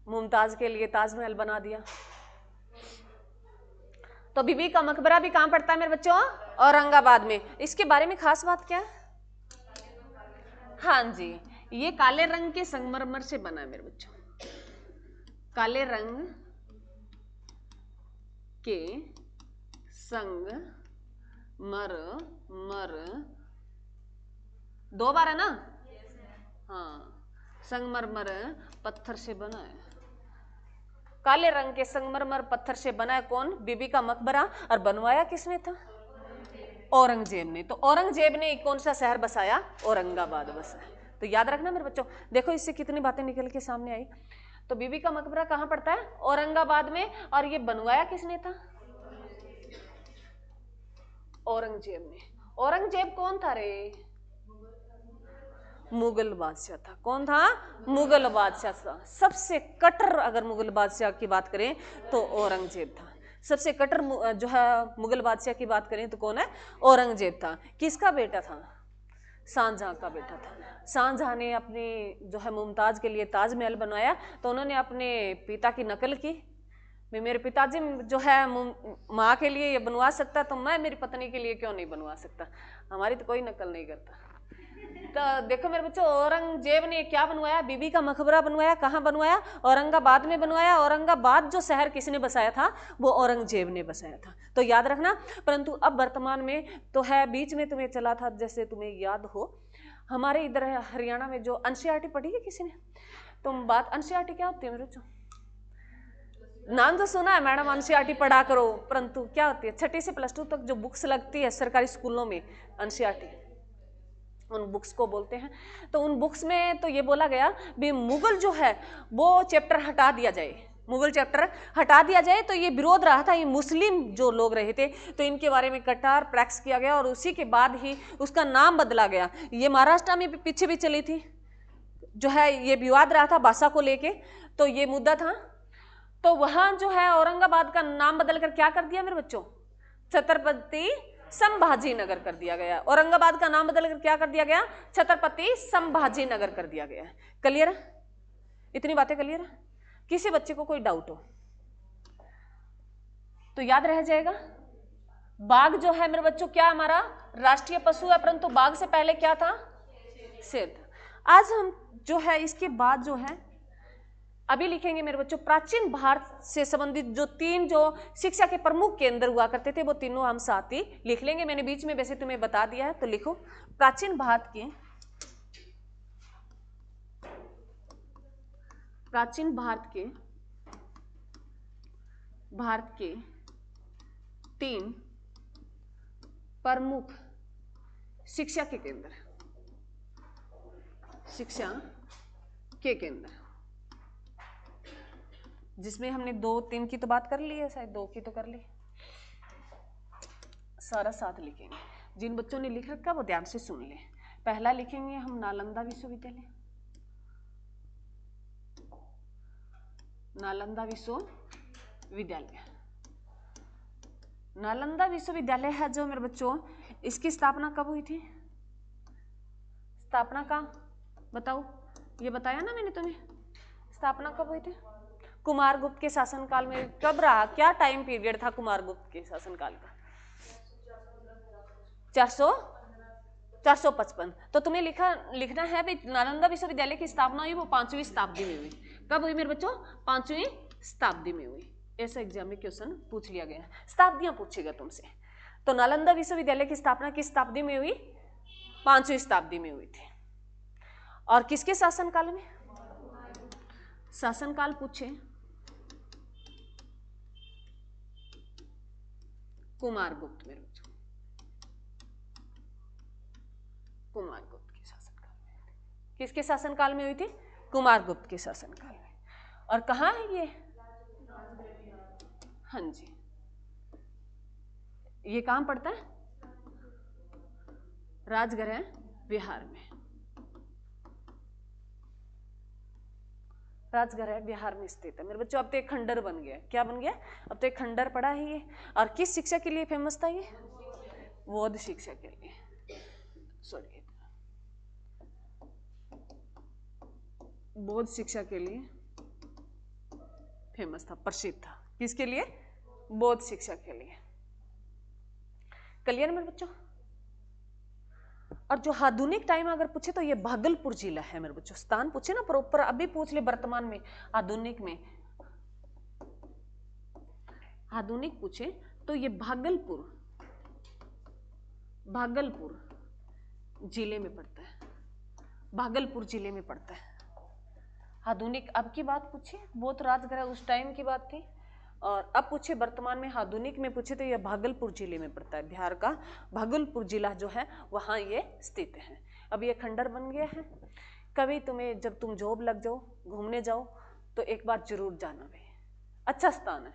मुमताज के लिए ताजमहल बना दिया। तो बीबी का मकबरा भी कहां पड़ता है मेरे बच्चों? औरंगाबाद में। इसके बारे में खास बात क्या है? हाँ जी, ये काले रंग के संगमरमर से बना है मेरे बच्चों। काले रंग के संगमरमर, 2 बार है ना? हाँ, संगमरमर पत्थर से बना है। काले रंग के संगमरमर पत्थर से बना है। कौन? बीबी का मकबरा। और बनवाया किसने था? औरंगजेब ने। तो औरंगजेब ने कौन सा शहर बसाया? औरंगाबाद बसाया। तो याद रखना मेरे बच्चों, देखो इससे कितनी बातें निकल के सामने आई। तो बीबी का मकबरा कहां पड़ता है? औरंगाबाद में। और ये बनवाया किसने था? औरंगजेब ने। औरंगजेब कौन था रे? मुगल बादशाह था। कौन था? मुगल बादशाह था। सबसे कट्टर अगर मुगल बादशाह की बात करें तो औरंगजेब था। सबसे कट्टर जो है मुगल बादशाह की बात करें तो कौन है? औरंगजेब था। किसका बेटा था? शाहजहां का बेटा था। शाहजहां ने अपनी जो है मुमताज के लिए ताजमहल बनवाया। तो उन्होंने अपने पिता की नकल की, मेरे पिताजी जो है माँ के लिए ये बनवा सकता तो मैं मेरी पत्नी के लिए क्यों नहीं बनवा सकता। हमारी तो कोई नकल नहीं करता। तो देखो मेरे बच्चों, औरंगजेब ने क्या बनवाया? बीबी का मकबरा बनवाया। कहाँ बनवाया? औरंगाबाद में बनवाया। औरंगाबाद जो शहर किसने बसाया था? वो औरंगजेब ने बसाया था। तो याद रखना। परंतु अब वर्तमान में तो है, बीच में तुम्हें चला था, जैसे तुम्हें याद हो हमारे इधर हरियाणा में जो एनसीईआरटी पढ़ी है किसी ने? तुम बात, एनसीईआरटी क्या होती है मेरे बच्चों? नाम तो सुना है मैडम, एनसीईआरटी पढ़ा करो, परंतु क्या होती है? 6ठी से +2 तक जो बुक्स लगती है सरकारी स्कूलों में, एनसीईआरटी उन बुक्स को बोलते हैं। तो उन बुक्स में तो ये बोला गया भी मुगल जो है वो चैप्टर हटा दिया जाए। मुगल चैप्टर हटा दिया जाए। तो ये विरोध रहा था, ये मुस्लिम जो लोग रहे थे, तो इनके बारे में कटार प्रैक्टिस किया गया और उसी के बाद ही उसका नाम बदला गया। ये महाराष्ट्र में भी पीछे भी चली थी, जो है ये विवाद रहा था भाषा को लेके, तो ये मुद्दा था। तो वहां जो है औरंगाबाद का नाम बदलकर क्या कर दिया मेरे बच्चों? छत्रपति संभाजी नगर कर दिया गया। औरंगाबाद का नाम बदलकर क्या कर दिया गया? छत्रपति संभाजी नगर कर दिया गया। क्लियर है? इतनी बातें क्लियर है? किसी बच्चे को कोई डाउट हो तो याद रह जाएगा। बाघ जो है मेरे बच्चों क्या हमारा राष्ट्रीय पशु है, परंतु बाघ से पहले क्या था? शेर था। आज हम जो है इसके बाद जो है अभी लिखेंगे मेरे बच्चों प्राचीन भारत से संबंधित जो 3 जो शिक्षा के प्रमुख केंद्र हुआ करते थे वो तीनों हम साथ ही लिख लेंगे। मैंने बीच में वैसे तुम्हें बता दिया है, तो लिखो प्राचीन भारत के 3 प्रमुख शिक्षा के केंद्र, जिसमें हमने 2-3 की तो बात कर ली है, शायद 2 की तो कर ली, सारा साथ लिखेंगे। जिन बच्चों ने लिख रखा वो ध्यान से सुन ले। पहला लिखेंगे हम नालंदा विश्वविद्यालय, नालंदा विश्वविद्यालय है जो मेरे बच्चों, इसकी स्थापना कब हुई थी? स्थापना का बताओ, ये बताया ना मैंने तुम्हें, स्थापना कब हुई थी? कुमारगुप्त के शासनकाल में। कब रहा, क्या टाइम पीरियड था कुमारगुप्त के शासनकाल का? 455। तो तुम्हें लिखना है भी नालंदा विश्वविद्यालय की स्थापना हुई वो 5वीं शताब्दी में हुई। कब हुई मेरे बच्चों? 5वीं शताब्दी में हुई। ऐसा एग्जाम में क्वेश्चन पूछ लिया गया है, शताब्दियां पूछेगा तुमसे। तो नालंदा विश्वविद्यालय की स्थापना किस शताब्दी में हुई? 5वीं शताब्दी में हुई थी। और किसके शासनकाल में? शासनकाल पूछे कुमारगुप्त मेरे बच्चों, कुमारगुप्त के शासनकाल में। किसके शासनकाल में हुई थी? कुमारगुप्त के शासनकाल में। और कहाँ है ये? हाँ जी, ये कहाँ पड़ता है? राजगृह बिहार में, राजगृह बिहार में स्थित है मेरे बच्चों। अब तो एक खंडर बन गया। क्या बन गया? अब तो एक खंडर पड़ा है ये। और किस शिक्षा के लिए फेमस था ये? बौद्ध शिक्षा के लिए, सॉरी, बौद्ध शिक्षा के लिए फेमस था, प्रसिद्ध था। किसके लिए? बौद्ध शिक्षा के लिए। क्लियर मेरे बच्चों? और जो आधुनिक टाइम अगर पूछे तो ये भागलपुर जिला है मेरे बच्चों। स्थान पूछे ना प्रॉपर, अभी पूछ ले वर्तमान में, आधुनिक में, आधुनिक पूछे तो ये भागलपुर जिले में पड़ता है, भागलपुर जिले में पड़ता है। आधुनिक अब की बात पूछे, बौद्ध राजगृह उस टाइम की बात थी। और अब पूछे वर्तमान में, आधुनिक में पूछे तो यह भागलपुर जिले में पड़ता है। बिहार का भागलपुर जिला जो है वहाँ ये स्थित है। अब ये खंडर बन गया है। कभी तुम्हें जब तुम जॉब लग जाओ, घूमने जाओ, तो एक बार जरूर जाना भाई, अच्छा स्थान है।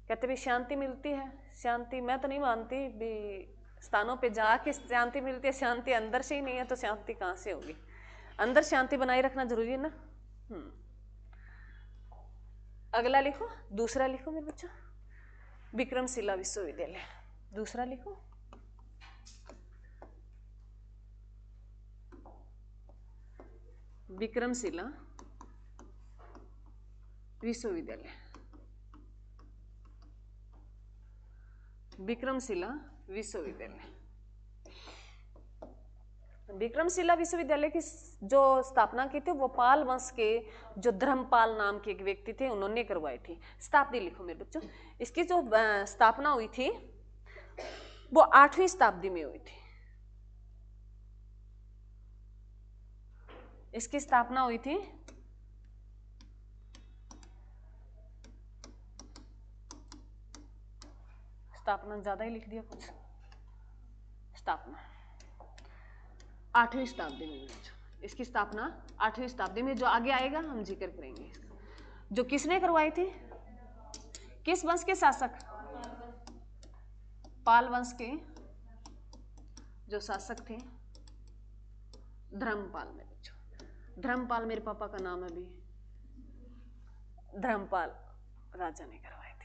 कहते भी शांति मिलती है, शांति मैं तो नहीं मानती भी स्थानों पे जाके शांति मिलती है। शांति अंदर से ही नहीं है तो शांति कहाँ से होगी? अंदर शांति बनाए रखना जरूरी है ना। अगला लिखो, दूसरा लिखो मेरे बच्चों, विक्रमशिला विश्वविद्यालय। दूसरा लिखो, विक्रमशिला विश्वविद्यालय, विक्रमशिला विश्वविद्यालय। विक्रमशिला विश्वविद्यालय की जो स्थापना की थी वो पाल वंश के जो धर्मपाल नाम के एक व्यक्ति थे, उन्होंने करवाई थी। शताब्दी लिखो मेरे बच्चों। इसकी जो स्थापना हुई थी वो 8वीं शताब्दी में हुई थी। इसकी स्थापना हुई थी स्थापना ज्यादा ही लिख दिया कुछ, स्थापना 8वीं शताब्दी में। इसकी स्थापना 8वीं शताब्दी में, जो आगे आएगा हम जिक्र करेंगे इसका। जो किसने करवाई थी? किस वंश के शासक? पाल वंश के जो शासक थे धर्मपाल में। धर्मपाल मेरे पापा का नाम है भी, धर्मपाल राजा ने करवाए थे।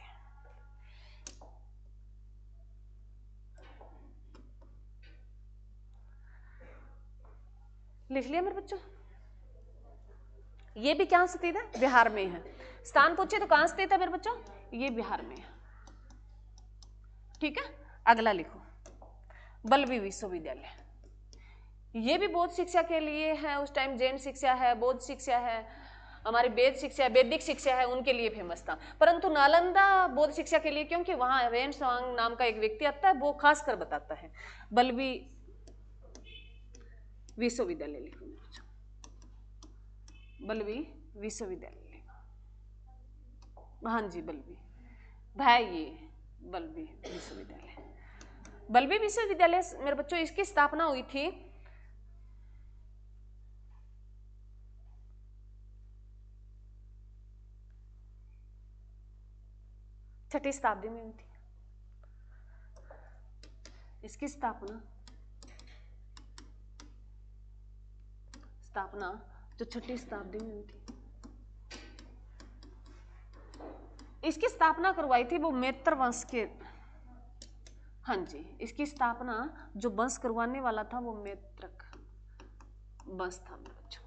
लिख लिया मेरे बच्चों? ये भी क्या स्थित है? बिहार में है। स्थान पूछे तो कहां स्थित है मेरे बच्चों? ये बिहार में है। ठीक है, अगला लिखो, बल्लभी विश्वविद्यालय। ये भी बौद्ध शिक्षा के लिए है। उस टाइम जैन शिक्षा है, बौद्ध शिक्षा है, हमारी वैदिक शिक्षा है उनके लिए फेमस था, परंतु नालंदा बौद्ध शिक्षा के लिए, क्योंकि वहां रेन स्वांग नाम का एक व्यक्ति आता है, वो खासकर बताता है। बल्बी विश्वविद्यालय लिखो, बल्बी विश्वविद्यालय, हाँ जी बल्बी भाई, ये बल्बी विश्वविद्यालय। बल्बी विश्वविद्यालय मेरे बच्चों इसकी स्थापना हुई थी 6वीं शताब्दी में हुई थी। इसकी स्थापना जो 6वीं शताब्दी में हुई थी। इसकी स्थापना करवाई थी वो मैत्र वंश के, हाँ जी, इसकी स्थापना जो वंश करवाने वाला था वो मैत्रक वंश था मेरे बच्चों।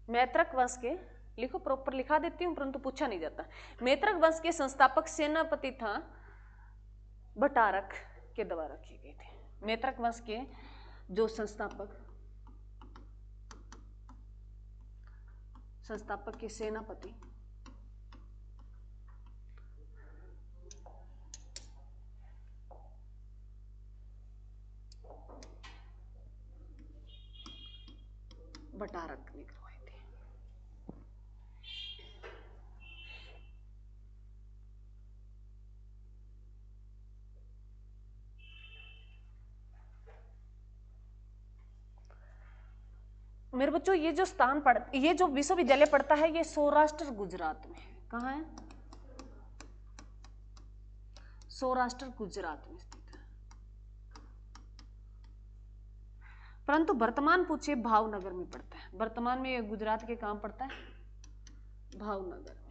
मैत्रक वंश के, लिखो प्रॉपर लिखा देती हूँ परंतु पूछा नहीं जाता। मैत्रक वंश के संस्थापक सेनापति था भट्टारक के द्वारा किए गए थे। मैत्रक वंश के जो संस्थापक के सेनापति भट्टारक ने करवाए थे। मेरे बच्चों ये जो ये जो विश्वविद्यालय पढ़ता है ये सौराष्ट्र गुजरात में है। कहाँ है? सौराष्ट्र गुजरात में स्थित है, परंतु वर्तमान पूछिए भावनगर में पड़ता है। वर्तमान में ये गुजरात के काम पड़ता है भावनगर में।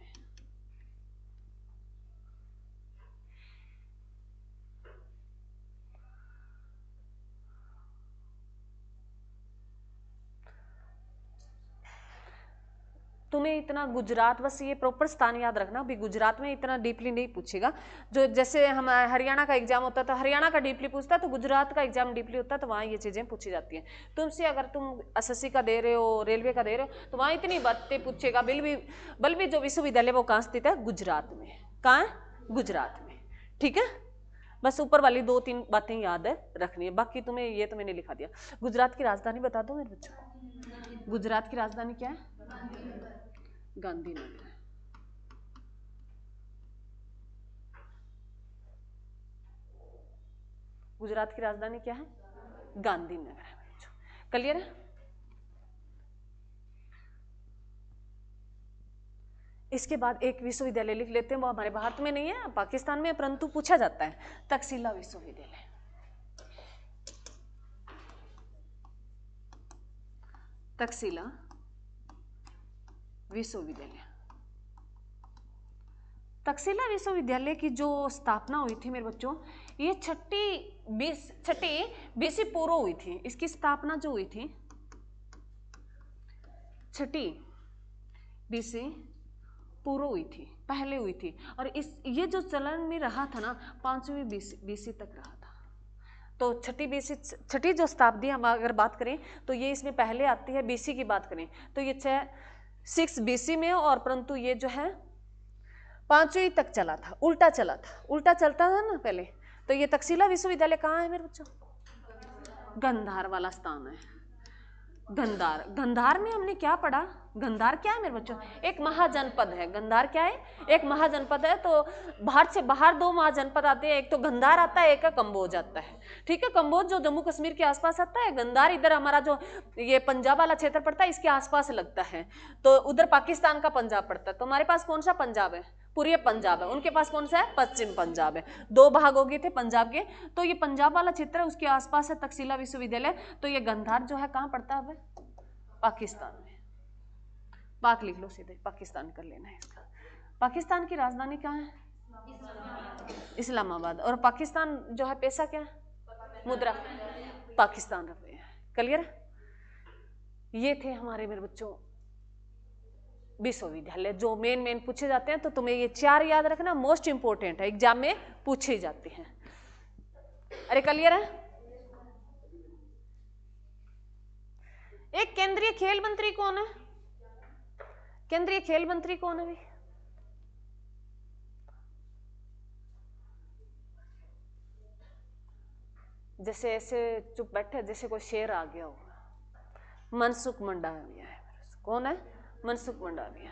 तुम्हें इतना गुजरात, बस ये प्रॉपर स्थान याद रखना भी, गुजरात में इतना डीपली नहीं पूछेगा। जो जैसे हम हरियाणा का एग्जाम होता है तो हरियाणा का डीपली पूछता है, तो गुजरात का एग्जाम डीपली होता है तो वहाँ ये चीजें पूछी जाती हैं। तुमसे अगर तुम एसएससी का दे रहे हो, रेलवे का दे रहे हो, तो वहाँ इतनी बातें पूछेगा। बल्बी जो विश्वविद्यालय वो कहाँ स्थित है? गुजरात में। कहाँ है? गुजरात में। ठीक है, बस ऊपर वाली 2-3 बातें याद है रखनी है, बाकी तुम्हें ये तो मैंने लिखा दिया। गुजरात की राजधानी बता दो मेरे बच्चों। गुजरात की राजधानी क्या है? गांधीनगर है। गुजरात की राजधानी क्या है? गांधीनगर है। क्लियर है? इसके बाद एक विश्वविद्यालय लिख लेते हैं, वो हमारे भारत में नहीं है, पाकिस्तान में, परंतु पूछा जाता है, तक्षशिला विश्वविद्यालय। तक्षशिला विश्वविद्यालय। तक्षशिला विश्वविद्यालय की जो स्थापना हुई थी मेरे बच्चों, ये 6वीं बीसी पूर्व हुई थी। इसकी स्थापना जो हुई थी 6वीं बीसी पूर्व हुई थी, पहले हुई थी। और ये जो चलन में रहा था ना 5वीं बीसी तक रहा था। तो 6वीं जो शताब्दी हम अगर बात करें तो ये इसमें पहले आती है। बीसी की बात करें तो ये 6 बीसी में, और परंतु ये जो है 5वीं तक चला था, उल्टा चलता था ना पहले। तो ये तक्षशिला विश्वविद्यालय कहाँ है मेरे बच्चों? गंधार वाला स्थान है। गंधार में हमने क्या पढ़ा? गंधार क्या है मेरे बच्चों? एक महाजनपद है। गंधार क्या है? एक महाजनपद है। तो भारत से बाहर 2 महाजनपद आते हैं, एक तो गंधार आता है, एक का कंबोज आता है। ठीक है, कंबोज जो जम्मू कश्मीर के आसपास आता है, गंधार इधर हमारा जो ये पंजाब वाला क्षेत्र पड़ता है इसके आसपास लगता है। तो उधर पाकिस्तान का पंजाब पड़ता है। तो हमारे पास कौन सा पंजाब है? पूरे पंजाब है। उनके पास कौन सा है? पश्चिम पंजाब है। 2 भाग हो गए थे पंजाब के। तो ये पंजाब वाला क्षेत्र है, उसके आसपास है तक्षशिला विश्वविद्यालय। तो ये गंधार जो है कहाँ पड़ता है? पाकिस्तान में। पाक लिख लो सीधे, पाकिस्तान कर लेना है इसका। पाकिस्तान की राजधानी कहाँ है? इस्लामाबाद। और पाकिस्तान जो है पैसा क्या है? मुद्रा पाकिस्तान रुपए है। क्लियर? ये थे हमारे मेरे बच्चों विश्वविद्यालय जो मेन पूछे जाते हैं। तो तुम्हें ये 4 याद रखना, मोस्ट इंपोर्टेंट है, एग्जाम में पूछे जाते हैं। अरे क्लियर है? एक केंद्रीय खेल मंत्री कौन है? केंद्रीय खेल मंत्री कौन है भाई? जैसे ऐसे चुप बैठे जैसे कोई शेर आ गया हो। मनसुख मंडाविया है। कौन है? मनसुख मंडाविया।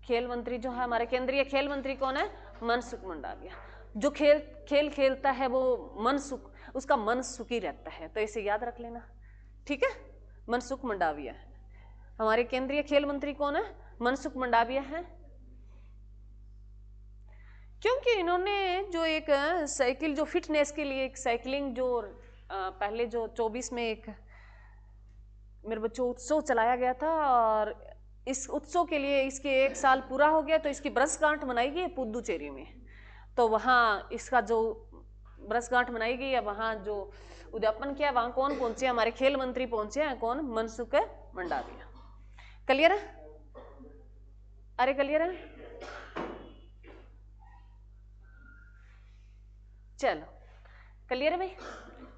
खेल मंत्री जो है हमारे केंद्रीय खेल मंत्री कौन है? मनसुख मंडाविया। जो खेल खेलता है वो मनसुख, उसका मन सुखी रहता है, तो इसे याद रख लेना, ठीक है। मनसुख मंडाविया है हमारे केंद्रीय खेल मंत्री। कौन है? मनसुख मंडाविया है। क्योंकि इन्होंने जो एक साइकिल, जो फिटनेस के लिए एक साइकिलिंग जो पहले जो 24 में एक मेरे बच्चों उत्सव चलाया गया था, और इस उत्सव के लिए इसके 1 साल पूरा हो गया, तो इसकी वर्षगांठ मनाई गई पुदुचेरी में। तो वहाँ इसका जो वर्षगांठ मनाई गई है, वहाँ जो उद्यापन किया, वहाँ कौन पहुंचे? हमारे खेल मंत्री पहुंचे हैं। कौन? मनसुख मंडाविया। क्लियर है? अरे क्लियर है? चलो क्लियर है भाई।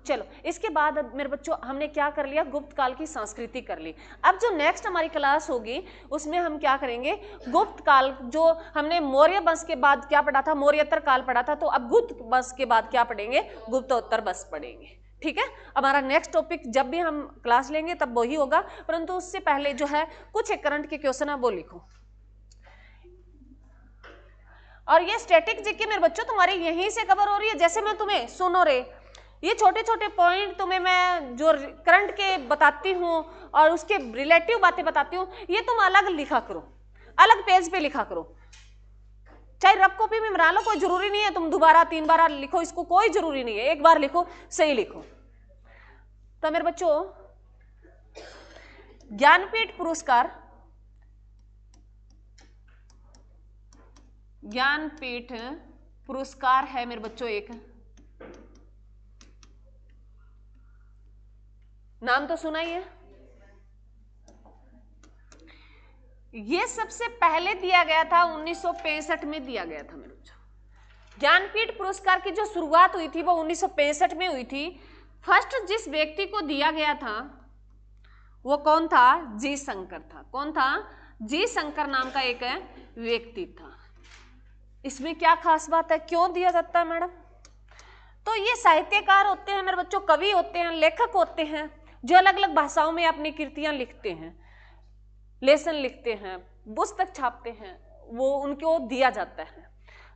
चलो इसके बाद मेरे बच्चों हमने क्या कर लिया? गुप्त काल की संस्कृति कर ली। अब जो नेक्स्ट हमारी क्लास होगी उसमें हम क्या करेंगे? गुप्त काल, जो हमने मौर्य वंश के बाद क्या पढ़ा था? मौर्योत्तर काल पढ़ा था, तो अब गुप्त वंश के बाद क्या पढ़ेंगे? गुप्तोत्तर वंश पढ़ेंगे, ठीक है। हमारा नेक्स्ट टॉपिक जब भी हम क्लास लेंगे तब वही होगा, परंतु उससे पहले जो है कुछ एक करंट के क्वेश्चन है वो लिखो। और ये स्टैटिक जीके मेरे बच्चों तुम्हारे यहीं से कवर हो रही है। जैसे मैं तुम्हें, सुनो रे, ये छोटे छोटे पॉइंट तुम्हें मैं जो करंट के बताती हूँ और उसके रिलेटिव बातें बताती हूँ, ये तुम अलग लिखा करो, अलग पेज पे लिखा करो। चाहे रफ कॉपी में बना लो, कोई जरूरी नहीं है तुम दोबारा 3 बार लिखो इसको, कोई जरूरी नहीं है, एक बार लिखो, सही लिखो। तो मेरे बच्चों ज्ञानपीठ पुरस्कार, ज्ञानपीठ पुरस्कार है मेरे बच्चों एक, नाम तो सुना ही है। ये सबसे पहले दिया गया था 1965 में दिया गया था मेरे बच्चों। ज्ञानपीठ पुरस्कार की जो शुरुआत हुई थी वो 1965 में हुई थी। फर्स्ट जिस व्यक्ति को दिया गया था वो कौन था? जी शंकर था। कौन था? जी शंकर नाम का एक व्यक्ति था। इसमें क्या खास बात है? क्यों दिया जाता है मैडम? तो ये साहित्यकार होते हैं मेरे बच्चों, कवि होते हैं, लेखक होते हैं, जो अलग अलग भाषाओं में अपनी कृतियां लिखते हैं, लेसन लिखते हैं, पुस्तक छापते हैं, वो उनको दिया जाता है।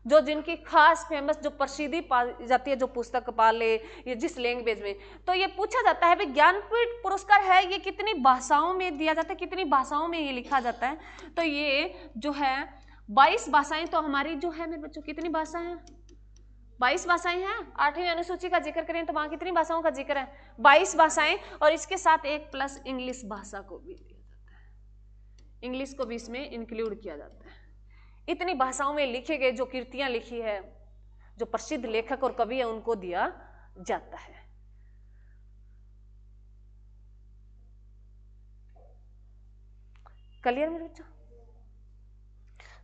जो जिनकी खास फेमस जो प्रसिद्धि पा जाती है, जो पुस्तक पाले ये जिस लैंग्वेज में, तो ये पूछा जाता है भाई ज्ञानपीठ पुरस्कार है ये कितनी भाषाओं में दिया जाता है, कितनी भाषाओं में ये लिखा जाता है? तो ये जो है 22 भाषाएं, तो हमारी जो है मेरे बच्चों कितनी भाषाएं हैं? 22 भाषाएं हैं। 8वीं अनुसूची का जिक्र करें तो वहां कितनी भाषाओं का जिक्र है? 22 भाषाएं, और इसके साथ एक प्लस इंग्लिश भाषा को भी दिया जाता है, इंग्लिश को भी इसमें इंक्लूड किया जाता है। इतनी भाषाओं में लिखे गए जो कृतियां लिखी है, जो प्रसिद्ध लेखक और कवि है, उनको दिया जाता है। क्लियर मेरे बच्चों?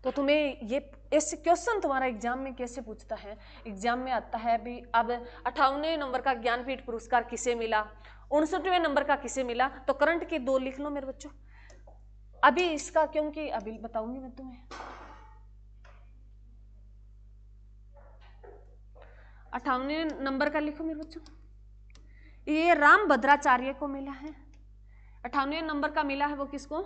तो तुम्हें ये ऐसे क्वेश्चन तुम्हारा एग्जाम में कैसे पूछता है? एग्जाम में आता है भी अब 58वें नंबर का ज्ञानपीठ पुरस्कार किसे मिला, 59वें नंबर का किसे मिला, तो करंट के 2 लिख लो मेरे बच्चों। अभी इसका क्योंकि अभी बताऊंगी मैं तुम्हें। 58वें नंबर का लिखो मेरे बच्चों, ये रामभद्राचार्य को मिला है। 58वें नंबर का मिला है वो किसको?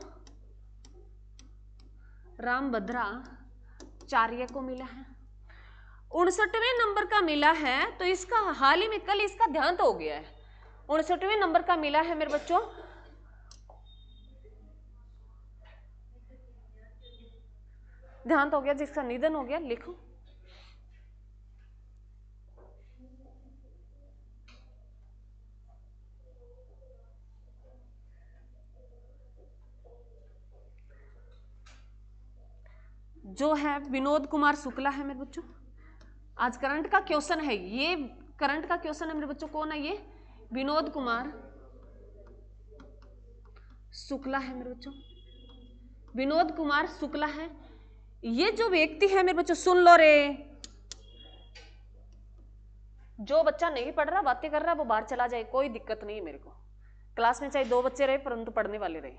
रामभद्राचार्य को मिला है। 59वें नंबर का मिला है, तो इसका हाल ही में कल इसका देहांत हो गया है। 59वें नंबर का मिला है मेरे बच्चों, देहांत हो गया, जिसका निधन हो गया, लिखो। जो है विनोद कुमार शुक्ला है मेरे बच्चों। आज करंट का क्वेश्चन है, ये करंट का क्वेश्चन है मेरे बच्चों। कौन है ये? विनोद कुमार शुक्ला है मेरे बच्चों, विनोद कुमार शुक्ला है। ये जो व्यक्ति है मेरे बच्चों, सुन लो रे, जो बच्चा नहीं पढ़ रहा, बातें कर रहा, वो बाहर चला जाए, कोई दिक्कत नहीं है मेरे को। क्लास में चाहे 2 बच्चे रहे परंतु पढ़ने वाले रहे।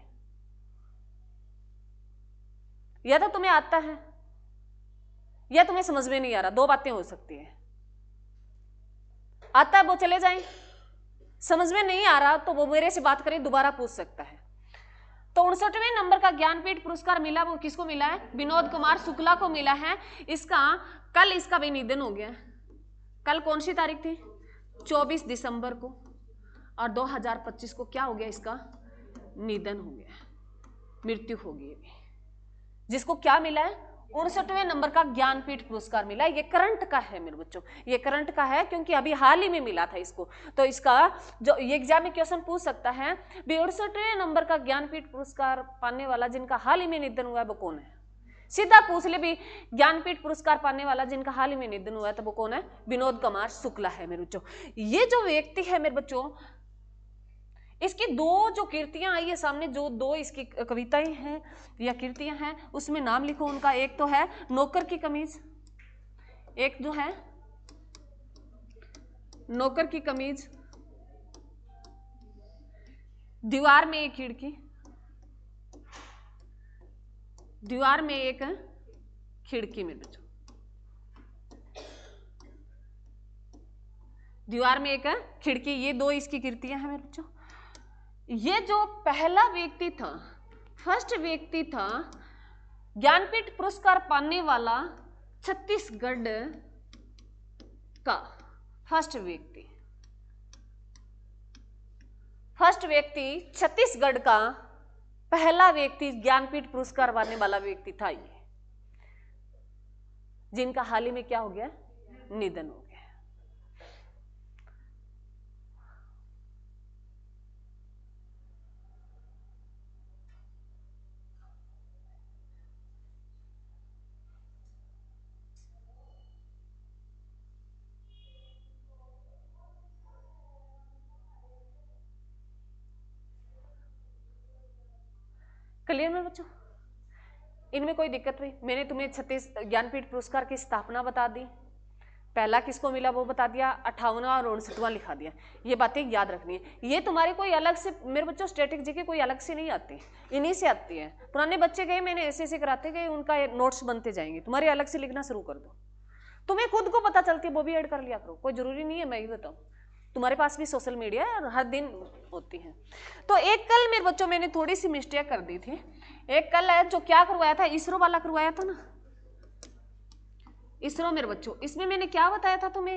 या तो तुम्हें आता है या तुम्हें समझ में नहीं आ रहा, दो बातें हो सकती है। आता है वो चले जाएं, समझ में नहीं आ रहा तो वो मेरे से बात करें, दोबारा पूछ सकता है। तो 59वें नंबर का ज्ञानपीठ पुरस्कार मिला, वो किसको मिला है? विनोद कुमार शुक्ला को मिला है। कल इसका भी निधन हो गया। कल कौन सी तारीख थी? 24 दिसंबर को, और 2025 को क्या हो गया? इसका निधन हो गया, मृत्यु हो गई। जिसको क्या मिला है? 59वें नंबर का ज्ञानपीठ पुरस्कार मिला है। ये करंट का है मेरे बच्चों, ये करंट का है क्योंकि अभी हाल ही में मिला था इसको। तो इसका जो ये एग्जाम में क्वेश्चन पूछ सकता है, 68वें नंबर का ज्ञानपीठ पुरस्कार पाने वाला जिनका हाल ही में निधन हुआ है वो कौन है? सीधा पूछ ले भी, ज्ञानपीठ पुरस्कार पाने वाला जिनका हाल ही में निधन हुआ है तो वो कौन है? विनोद कुमार शुक्ला है मेरे बच्चों। ये जो व्यक्ति है मेरे बच्चों, इसकी दो जो कृतियां आई है सामने, जो दो इसकी कविताएं हैं या कृतियां हैं, उसमें नाम लिखो उनका। एक तो है नौकर की कमीज, एक जो है नौकर की कमीज, दीवार में एक खिड़की, दीवार में एक खिड़की में बच्चों, दीवार में एक खिड़की, ये दो इसकी कृतियां हैं मेरे बच्चों। ये जो पहला व्यक्ति था, फर्स्ट व्यक्ति था ज्ञानपीठ पुरस्कार पाने वाला छत्तीसगढ़ का फर्स्ट व्यक्ति छत्तीसगढ़ का पहला व्यक्ति ज्ञानपीठ पुरस्कार पाने वाला व्यक्ति था ये, जिनका हाल ही में क्या हो गया? निधन हो गया। क्लियर में बच्चों? इनमें कोई दिक्कत हुई? मैंने तुम्हें 36 ज्ञानपीठ पुरस्कार की स्थापना बता दी, पहला किसको मिला वो बता दिया, 58वां और 59वां लिखा दिया। ये बातें याद रखनी है। ये तुम्हारे कोई अलग से मेरे बच्चों स्टैटिक जीके कोई अलग से नहीं आती, इन्हीं से आती है। पुराने बच्चे गए, मैंने ऐसे ऐसे कराते गए, उनका नोट्स बनते जाएंगे। तुम्हारे अलग से लिखना शुरू कर दो, तुम्हें खुद को पता चलती है वो भी ऐड कर लिया करो। कोई जरूरी नहीं है मैं ही बताऊँ, तुम्हारे पास भी सोशल मीडिया है और हर दिन होती है। तो एक कल मेरे बच्चों मैंने थोड़ी सी मिस्टेक कर दी थी। एक कल है जो क्या करवाया था, इसरो वाला करवाया था ना, इसरो मेरे बच्चों। इसमें मैंने क्या बताया था तुम्हें?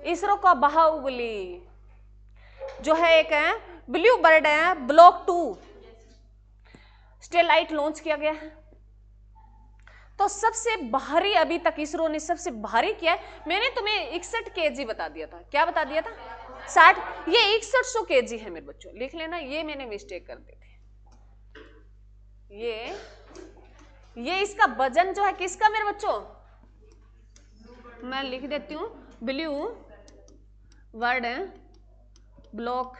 इसरो का बाहुबली जो है एक है ब्लू बर्ड है, ब्लॉक 2 स्टेलाइट लॉन्च किया गया है। तो सबसे भारी अभी तक इसरो ने सबसे भारी किया है। मैंने तुम्हें 61 kg बता दिया था। क्या बता दिया था? 60। ये 6100 kg है मेरे बच्चों, लिख लेना। ये मैंने मिस्टेक कर दी थी। ये इसका वजन जो है किसका मेरे बच्चों, मैं लिख देती हूं, ब्लू वर्ड ब्लॉक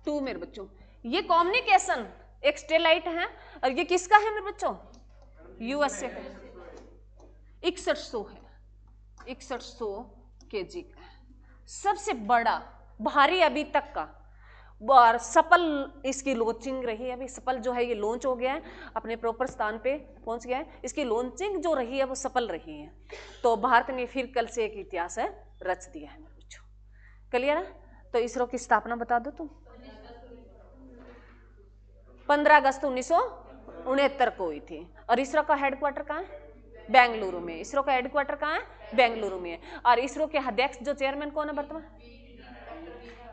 2 मेरे बच्चों। ये कम्युनिकेशन एक स्टेलाइट है और ये किसका है मेरे बच्चों? यूएसए का। 6100 है, 6100 kg का है, सबसे बड़ा भारी अभी तक का। और सफल इसकी लॉन्चिंग रही है। अभी सफल जो है ये लॉन्च हो गया है, अपने प्रॉपर स्थान पे पहुंच गया है। इसकी लॉन्चिंग जो रही है वो सफल रही है। तो भारत ने फिर कल से एक इतिहास है रच दिया है मेरे बच्चों। क्लियर है? तो इसरो की स्थापना बता दो तुम। 15 अगस्त 1969 को हुई थी। और इसरो का हेडक्वार्टर कहाँ है? बेंगलुरु में। इसरो का हेडक्वार्टर कहाँ है? बेंगलुरु में है। और इसरो के अध्यक्ष जो चेयरमैन कौन है वर्तमान?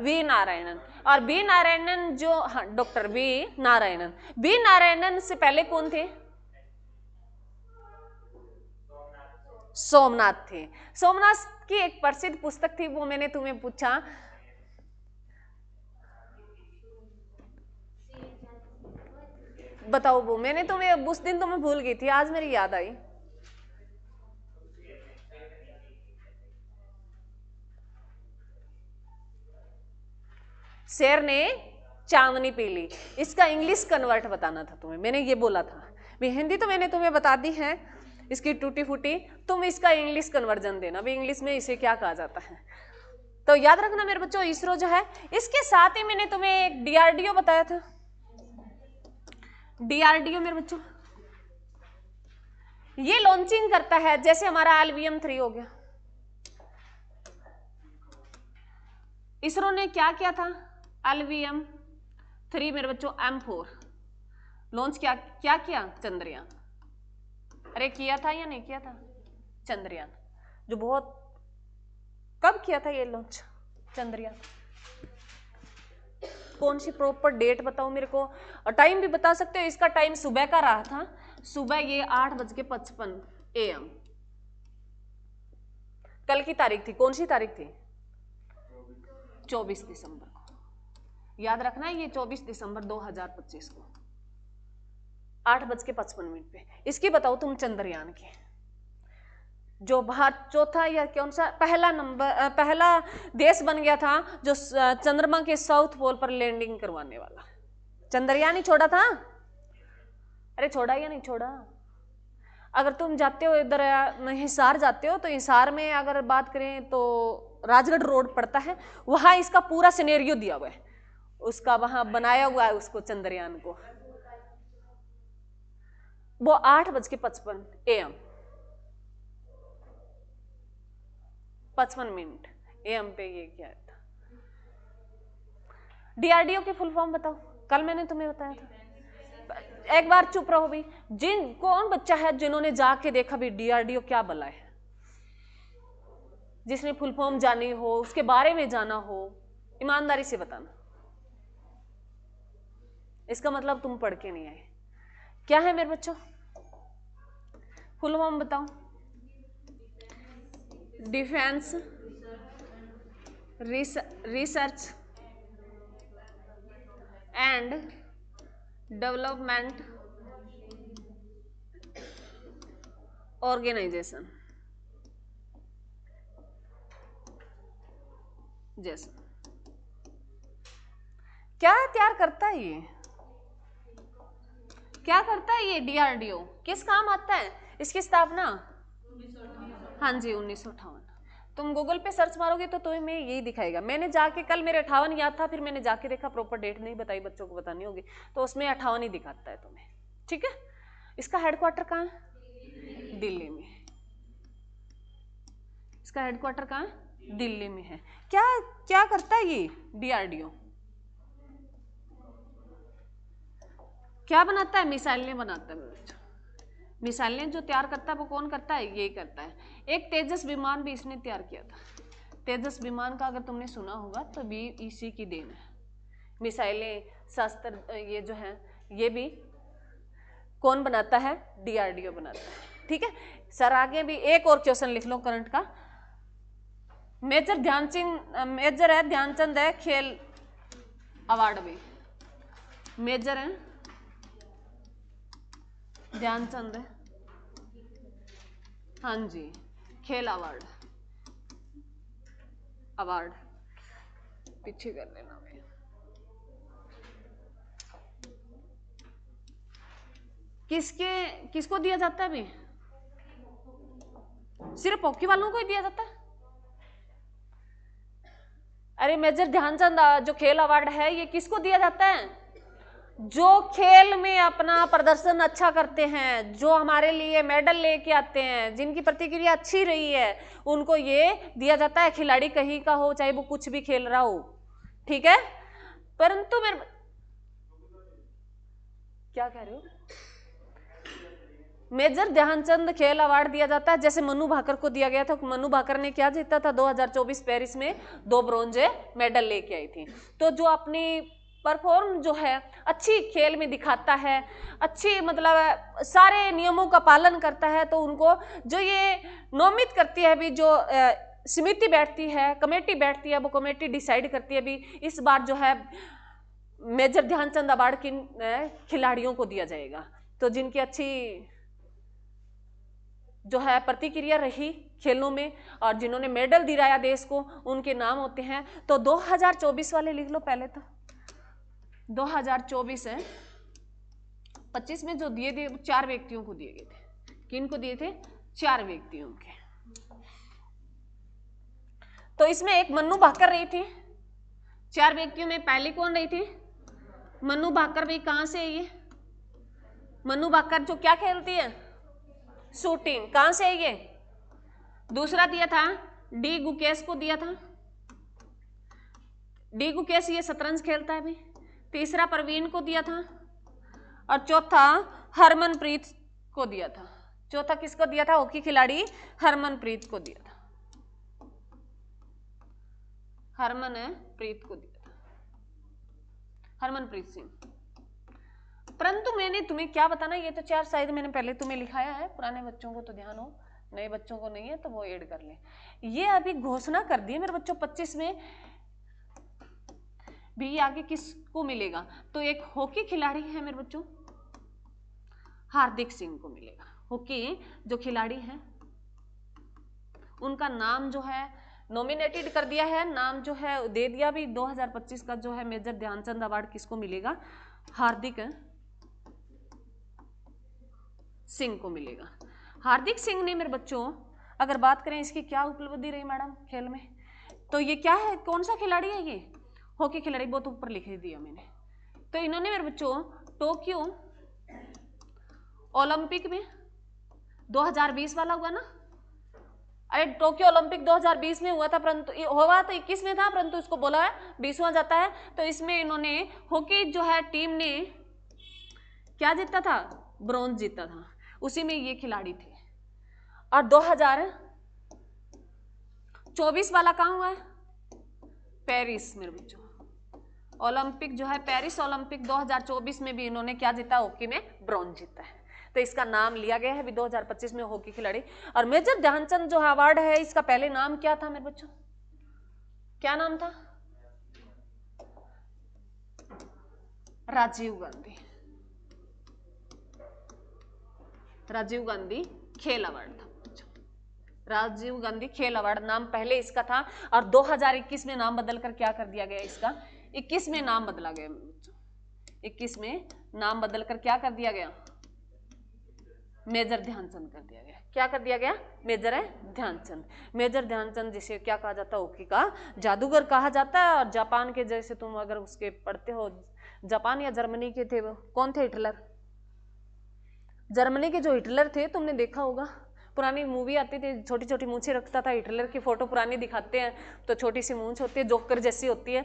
वी नारायणन। और बी नारायणन जो doctor V Narayanan. B Narayanan से पहले कौन थे? सोमनाथ थे। सोमनाथ की एक प्रसिद्ध पुस्तक थी, वो मैंने तुम्हें पूछा, बताओ वो मैंने तुम्हें उस दिन तुम्हें भूल गई थी, आज मेरी याद आई। शेर ने चांदनी पी ली। इसका इंग्लिश कन्वर्ट बताना था तुम्हें, मैंने ये बोला था। भी हिंदी तो मैंने तुम्हें बता दी है इसकी टूटी फूटी, तुम इसका इंग्लिश कन्वर्जन देना भी इंग्लिश में इसे क्या कहा जाता है। तो याद रखना मेरे बच्चों, इसरो जो है, इसके साथ ही मैंने तुम्हें एक डीआरडीओ बताया था। डीआरडीओ मेरे बच्चों ये लॉन्चिंग करता है, जैसे हमारा LVM-3 हो गया। इसरो ने क्या किया था? LVM-3 मेरे बच्चों M4 लॉन्च क्या किया? चंद्रयान। अरे किया था या नहीं किया था? चंद्रयान जो बहुत कब किया था ये लॉन्च चंद्रयान? कौन सी प्रॉपर डेट बताओ मेरे को, और टाइम भी बता सकते हो। इसका टाइम सुबह का रहा था, सुबह ये 8:55 AM। कल की तारीख थी, कौन सी तारीख थी? 24 दिसंबर को। याद रखना है ये 24 दिसंबर 2025 को 8:55 पे। इसकी बताओ तुम चंद्रयान की, जो भारत चौथा या कौन सा पहला देश बन गया था जो चंद्रमा के साउथ पोल पर लैंडिंग करवाने वाला। चंद्रयान ही छोड़ा था। अरे छोड़ा या नहीं छोड़ा? अगर तुम जाते हो इधर हिसार जाते हो, तो हिसार में अगर बात करें तो राजगढ़ रोड पड़ता है, वहां इसका पूरा सिनेरियो दिया हुआ है, उसका वहां बनाया हुआ है उसको चंद्रयान को। वो 8:55 AM 55 AM पे ये किया था। डीआरडीओ की फुल फॉर्म बताओ, कल मैंने तुम्हें बताया था। एक बार चुप रहो भी। कौन बच्चा है जिन्होंने जाके देखा भी डीआरडीओ क्या बला है? जिसने फुल फॉर्म जानी हो, उसके बारे में जाना हो, ईमानदारी से बताना। इसका मतलब तुम पढ़ के नहीं आए। क्या है मेरे बच्चों? फुल फॉर्म बताओ। Defence research and development organisation. जैसे क्या तैयार करता है ये? क्या करता है ये डीआरडीओ? किस काम आता है? इसकी स्थापना हाँ जी 1958। तुम गूगल पे सर्च मारोगे तो तुम्हें यही दिखाएगा। मैंने जाके कल मेरे 58 याद था, फिर मैंने जाके देखा, प्रॉपर डेट नहीं बताई, बच्चों को बतानी होगी, तो उसमें 58 ही दिखाता है तुम्हें। ठीक है। इसका हेडक्वार्टर कहाँ है? दिल्ली में। इसका हेडक्वार्टर कहाँ है? दिल्ली में है। क्या क्या करता है ये डीआरडीओ? क्या बनाता है? मिसाइलें बनाता है। मिसाइलें जो तैयार करता है वो कौन करता है? यही करता है। एक तेजस विमान भी इसने तैयार किया था। तेजस विमान का अगर तुमने सुना होगा तो भी इसी की देन है। मिसाइलें शास्त्र ये जो है ये भी कौन बनाता है? डीआरडीओ बनाता है। ठीक है सर। आगे भी एक और क्वेश्चन लिख लो करंट का। मेजर है ध्यानचंद है खेल अवार्ड भी मेजर है ध्यानचंद है। हाँ जी खेल अवार्ड पीछे कर लेना। किसको दिया जाता है? अभी सिर्फ हॉकी वालों को ही दिया जाता है? अरे मेजर ध्यानचंद जो खेल अवार्ड है ये किसको दिया जाता है? जो खेल में अपना प्रदर्शन अच्छा करते हैं, जो हमारे लिए मेडल लेके आते हैं, जिनकी प्रतिक्रिया अच्छी रही है, उनको ये दिया जाता है। खिलाड़ी कहीं का हो, चाहे वो कुछ भी खेल रहा हो। ठीक है। परंतु मेरे क्या कह रहे हो? मेजर ध्यानचंद खेल अवार्ड दिया जाता है, जैसे मनु भाकर को दिया गया था। मनु भाकर ने क्या जीता था? 2024 पेरिस में 2 ब्रोंज मेडल लेके आई थी। तो जो अपनी परफॉर्म जो है अच्छी खेल में दिखाता है, अच्छी मतलब सारे नियमों का पालन करता है, तो उनको जो ये नोमित करती है भी, जो समिति बैठती है, कमेटी बैठती है, वो कमेटी डिसाइड करती है भी इस बार जो है मेजर ध्यानचंद अवार्ड किन खिलाड़ियों को दिया जाएगा। तो जिनकी अच्छी जो है प्रतिक्रिया रही खेलों में और जिन्होंने मेडल दिलाया देश को, उनके नाम होते हैं। तो 2024 वाले लिख लो पहले। तो 2024 है 25 में जो दिए थे 4 व्यक्तियों को दिए गए थे। किन को दिए थे? 4 व्यक्तियों के। तो इसमें एक मन्नू भाकर रही थी। 4 व्यक्तियों में पहली कौन रही थी? मन्नू भाकर। भाई कहां से है ये? मनु भाकर जो क्या खेलती है, शूटिंग। कहां से है ये? दूसरा दिया था डी गुकेश को दिया था, डी गुकेश ये शतरंज खेलता है भी। तीसरा प्रवीण को दिया था और चौथा हरमनप्रीत को दिया था। चौथा किसको दिया था? हॉकी खिलाड़ी हरमनप्रीत को दिया था, हरमनप्रीत को दिया था, हरमनप्रीत सिंह। परंतु मैंने तुम्हें क्या बताना, ये तो 4 शायद मैंने पहले तुम्हें लिखाया है, पुराने बच्चों को तो ध्यान हो, नए बच्चों को नहीं है तो वो ऐड कर ले। ये अभी घोषणा कर दी है मेरे बच्चों 25 में भी आगे किसको मिलेगा। तो एक हॉकी खिलाड़ी है मेरे बच्चों, हार्दिक सिंह को मिलेगा। हॉकी जो खिलाड़ी हैं उनका नाम जो है नॉमिनेटेड कर दिया है, नाम जो है दे दिया भी। 2025 का जो है मेजर ध्यानचंद अवार्ड किसको मिलेगा? हार्दिक सिंह को मिलेगा। हार्दिक सिंह ने मेरे बच्चों अगर बात करें इसकी क्या उपलब्धि रही मैडम खेल में, तो ये क्या है, कौन सा खिलाड़ी है? ये हॉकी खिलाड़ी, बहुत ऊपर लिख दिया मैंने। तो इन्होंने मेरे बच्चों टोक्यो ओलंपिक में 2020 वाला हुआ ना, अरे टोक्यो ओलंपिक 2020 में हुआ था, परंतु हुआ तो 21 में था, परंतु इसको बोला है 20वां जाता है। तो इसमें इन्होंने हॉकी जो है टीम ने क्या जीता था? ब्रॉन्ज जीता था, उसी में ये खिलाड़ी थे। और 2024 वाला कहाँ हुआ है? पेरिस मेरे बच्चों, ओलंपिक जो है पेरिस ओलंपिक 2024 में भी इन्होंने क्या जीता? हॉकी में ब्रॉन्ज जीता है। तो इसका नाम लिया गया है अभी 2025 में हॉकी खिलाड़ी। और मेजर ध्यानचंद जो अवार्ड है इसका पहले नाम क्या था मेरे बच्चों? क्या नाम था? राजीव गांधी, राजीव गांधी खेल अवार्ड था। राजीव गांधी खेल अवार्ड नाम पहले इसका था, और 2021 में नाम बदलकर क्या कर दिया गया इसका? 21 में नाम बदला गया बच्चों, 21 में नाम बदलकर क्या कर दिया गया? मेजर ध्यानचंद कर दिया गया। क्या कर दिया गया? मेजर है ध्यानचंद। मेजर ध्यानचंद जिसे क्या कहा जाता है? हॉकी का जादूगर कहा जाता है। और जापान के जैसे तुम अगर उसके पढ़ते हो, जापान या जर्मनी के थे वो, कौन थे? हिटलर। जर्मनी के जो हिटलर थे तुमने देखा होगा, पुरानी मूवी आती थी, छोटी छोटी मूछें रखता था हिटलर की फोटो पुरानी दिखाते हैं तो छोटी सी मूंछ होती है, जोकर जैसी होती है।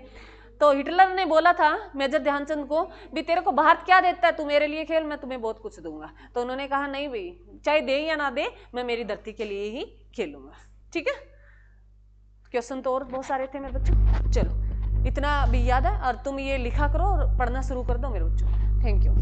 तो हिटलर ने बोला था मेजर ध्यानचंद को भी तेरे को भारत क्या देता है, तू मेरे लिए खेल, मैं तुम्हें बहुत कुछ दूंगा। तो उन्होंने कहा नहीं भाई, चाहे दे या ना दे, मैं मेरी धरती के लिए ही खेलूंगा। ठीक है, क्वेश्चन तो और बहुत सारे थे मेरे बच्चों। चलो इतना भी याद है, और तुम ये लिखा करो और पढ़ना शुरू कर दो मेरे बच्चों। Thank you.